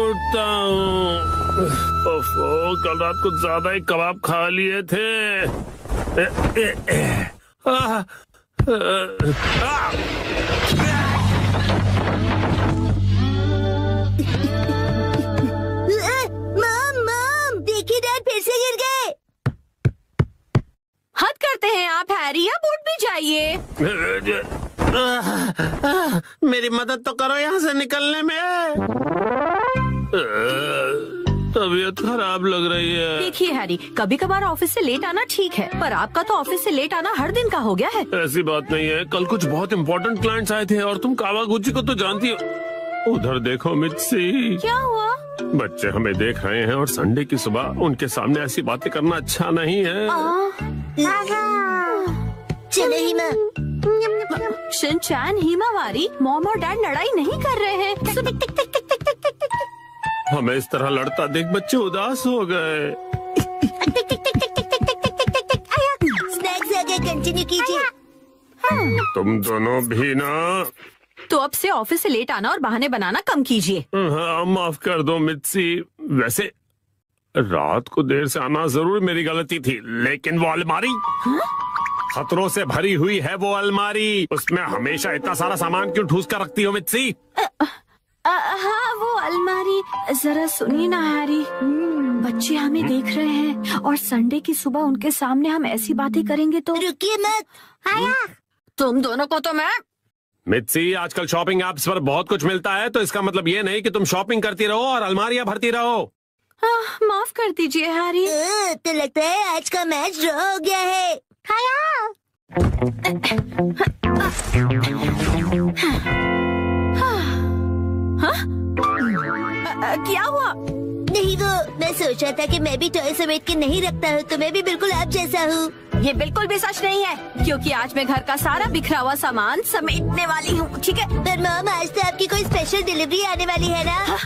उठता हूँ। कल रात को ज्यादा ही कबाब खा लिए थे। मॉम, देखिए डैड फिर से गिर गए। हद करते हैं आप हैरी, अब उठ भी जाइए। मेरी मदद तो करो यहाँ से निकलने में। तबीयत खराब लग रही है। देखिए हैरी, कभी कभार ऑफिस से लेट आना ठीक है, पर आपका तो ऑफिस से लेट आना हर दिन का हो गया है। ऐसी बात नहीं है, कल कुछ बहुत इम्पोर्टेंट क्लाइंट्स आए थे और तुम कावागुची को तो जानती हो। उधर देखो मित्सी। क्या हुआ? बच्चे हमें देख रहे हैं और संडे की सुबह उनके सामने ऐसी बातें करना अच्छा नहीं है। चलो हिमा। शिनचैन, हिमावारी, मॉम और डैड लड़ाई नहीं कर रहे हैं। हमें इस तरह लड़ता देख बच्चे उदास हो गए। स्नैक्स आगे कंटिन्यू कीजिए। तुम दोनों भी ना। तो अब से ऑफिस से लेट आना और बहाने बनाना कम कीजिए। हाँ, माफ कर दो मित्सी। वैसे रात को देर से आना जरूर मेरी गलती थी, लेकिन वो अलमारी खतरों से भरी हुई है। वो अलमारी, उसमें हमेशा इतना सारा सामान क्यों ठूस कर रखती हो मित्सी? हाँ, वो अलमारी। जरा सुनिए ना हैरी, बच्चे हमें देख रहे हैं और संडे की सुबह उनके सामने हम ऐसी बातें करेंगे तो। रुकिए मत। तुम दोनों को तो मैं। मित्सी, आजकल शॉपिंग ऐप्स पर बहुत कुछ मिलता है, तो इसका मतलब ये नहीं कि तुम शॉपिंग करती रहो और अलमारियां भरती रहो। माफ कर दीजिए हैरी। तो लगता है आज का मैच ड्रॉ हो गया है। क्या हुआ? नहीं, वो मैं सोच रहा था कि मैं भी टॉय समेट के नहीं रखता हूँ, तो मैं भी बिल्कुल आप जैसा हूँ। ये बिल्कुल भी सच नहीं है, क्योंकि आज मैं घर का सारा बिखरा हुआ सामान समेटने वाली हूँ। ठीक है, पर मॉम, आज तो आपकी कोई स्पेशल डिलीवरी आने वाली है ना?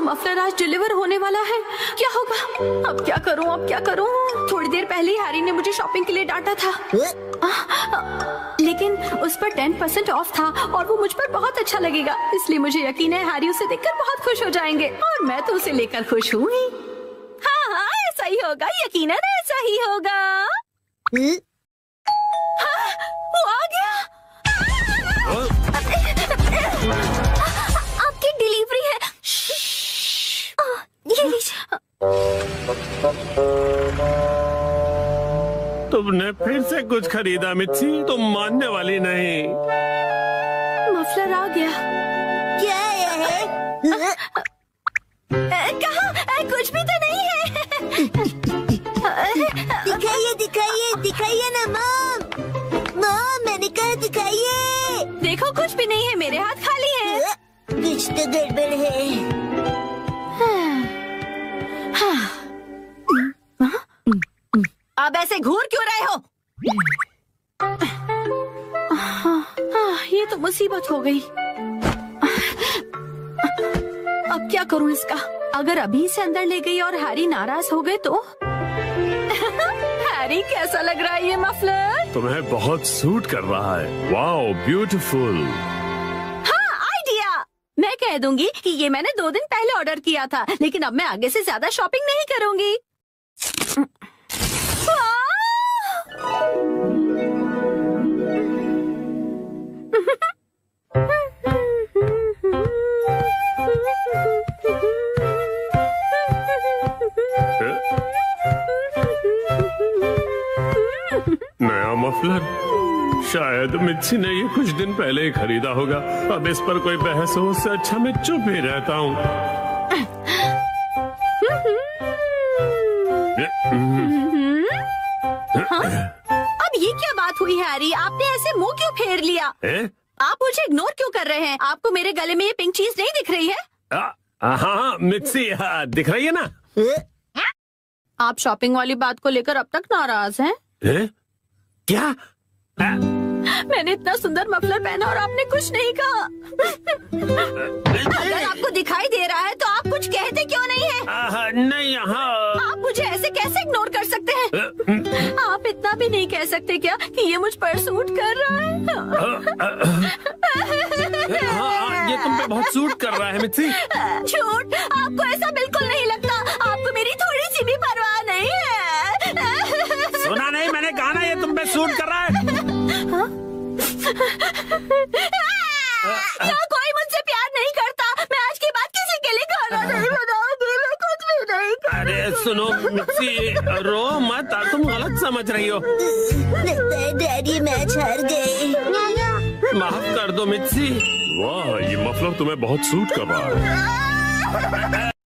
मफलर आज डिलीवर होने वाला है। क्या होगा? अब क्या करूं, अब क्या करूं? थोड़ी देर पहले ही हैरी ने मुझे शॉपिंग के लिए डांटा था, लेकिन उस पर 10% ऑफ था और वो मुझ पर बहुत अच्छा लगेगा। इसलिए मुझे यकीन है हैरी उसे देखकर बहुत खुश हो जाएंगे और मैं तो उसे लेकर खुश हूँ ही। हाँ हाँ, ऐसा ही होगा, यकीनन ऐसा ही होगा। हाँ, वो आ गया। आपकी डिलीवरी है। ये लीजिए। तुमने फिर से कुछ खरीदा मिर्ची, तुम मानने वाली नहीं। मफलर आ गया। क्या है? कहाँ? कुछ भी तो नहीं है। दिखाइए दिखाइए दिखाइए ना मॉम। मॉम, मैंने कहा दिखाइए। देखो कुछ भी नहीं है, मेरे हाथ खाली है। कुछ तो गड़बड़ है। अब ऐसे घूर क्यों रहे हो? ये तो मुसीबत हो गई। अब क्या करूं इसका? अगर अभी से अंदर ले गई और हैरी नाराज हो गए तो? हैरी, कैसा लग रहा है ये मफलर? तुम्हें बहुत सूट कर रहा है। Wow, beautiful. हाँ, आइडिया। मैं कह दूंगी कि ये मैंने 2 दिन पहले ऑर्डर किया था, लेकिन अब मैं आगे से ज्यादा शॉपिंग नहीं करूंगी। नया मफलर? शायद मिर्ची ने ये कुछ दिन पहले ही खरीदा होगा। अब इस पर कोई बहस हो, उससे अच्छा मैं चुप ही रहता हूँ। अब ये क्या बात हुई हैरी? आपने ऐसे मुंह क्यों फेर लिया? आप मुझे इग्नोर क्यों कर रहे हैं? आपको मेरे गले में ये पिंक चीज नहीं दिख रही है? हाँ मिर्ची, दिख रही है ना? आप शॉपिंग वाली बात को लेकर अब तक नाराज हैं? क्या? मैंने इतना सुंदर मफलर पहना और आपने कुछ नहीं कहा। अगर आपको दिखाई दे रहा है तो आप कुछ कहते क्यों नहीं है? नहीं, आप मुझे ऐसे कैसे इग्नोर कर सकते हैं? आप इतना भी नहीं कह सकते क्या कि ये मुझ पर सूट कर रहा है? ये तुम पे बहुत सूट कर रहा है मिर्ची। झूठ, आपको ऐसा बिल्कुल नहीं लगता। आपको मेरी थोड़ी सी भी परवाह नहीं है। सुना नहीं, मैंने कहा ना ये तुम पे सूट कर रहा है। क्या कोई मुझसे प्यार नहीं करता? मैं आज के बाद किसी के लिए खाना नहीं बनाऊंगी। मैं कुछ भी नहीं करूंगी। अरे सुनो मिर्ची, रो मत, तुम गलत समझ रही हो। लगता है डैडी मैच हार गए। माफ कर दो मिर्ची। वाह, ये मफलर तुम्हें बहुत सूट कर रहा है।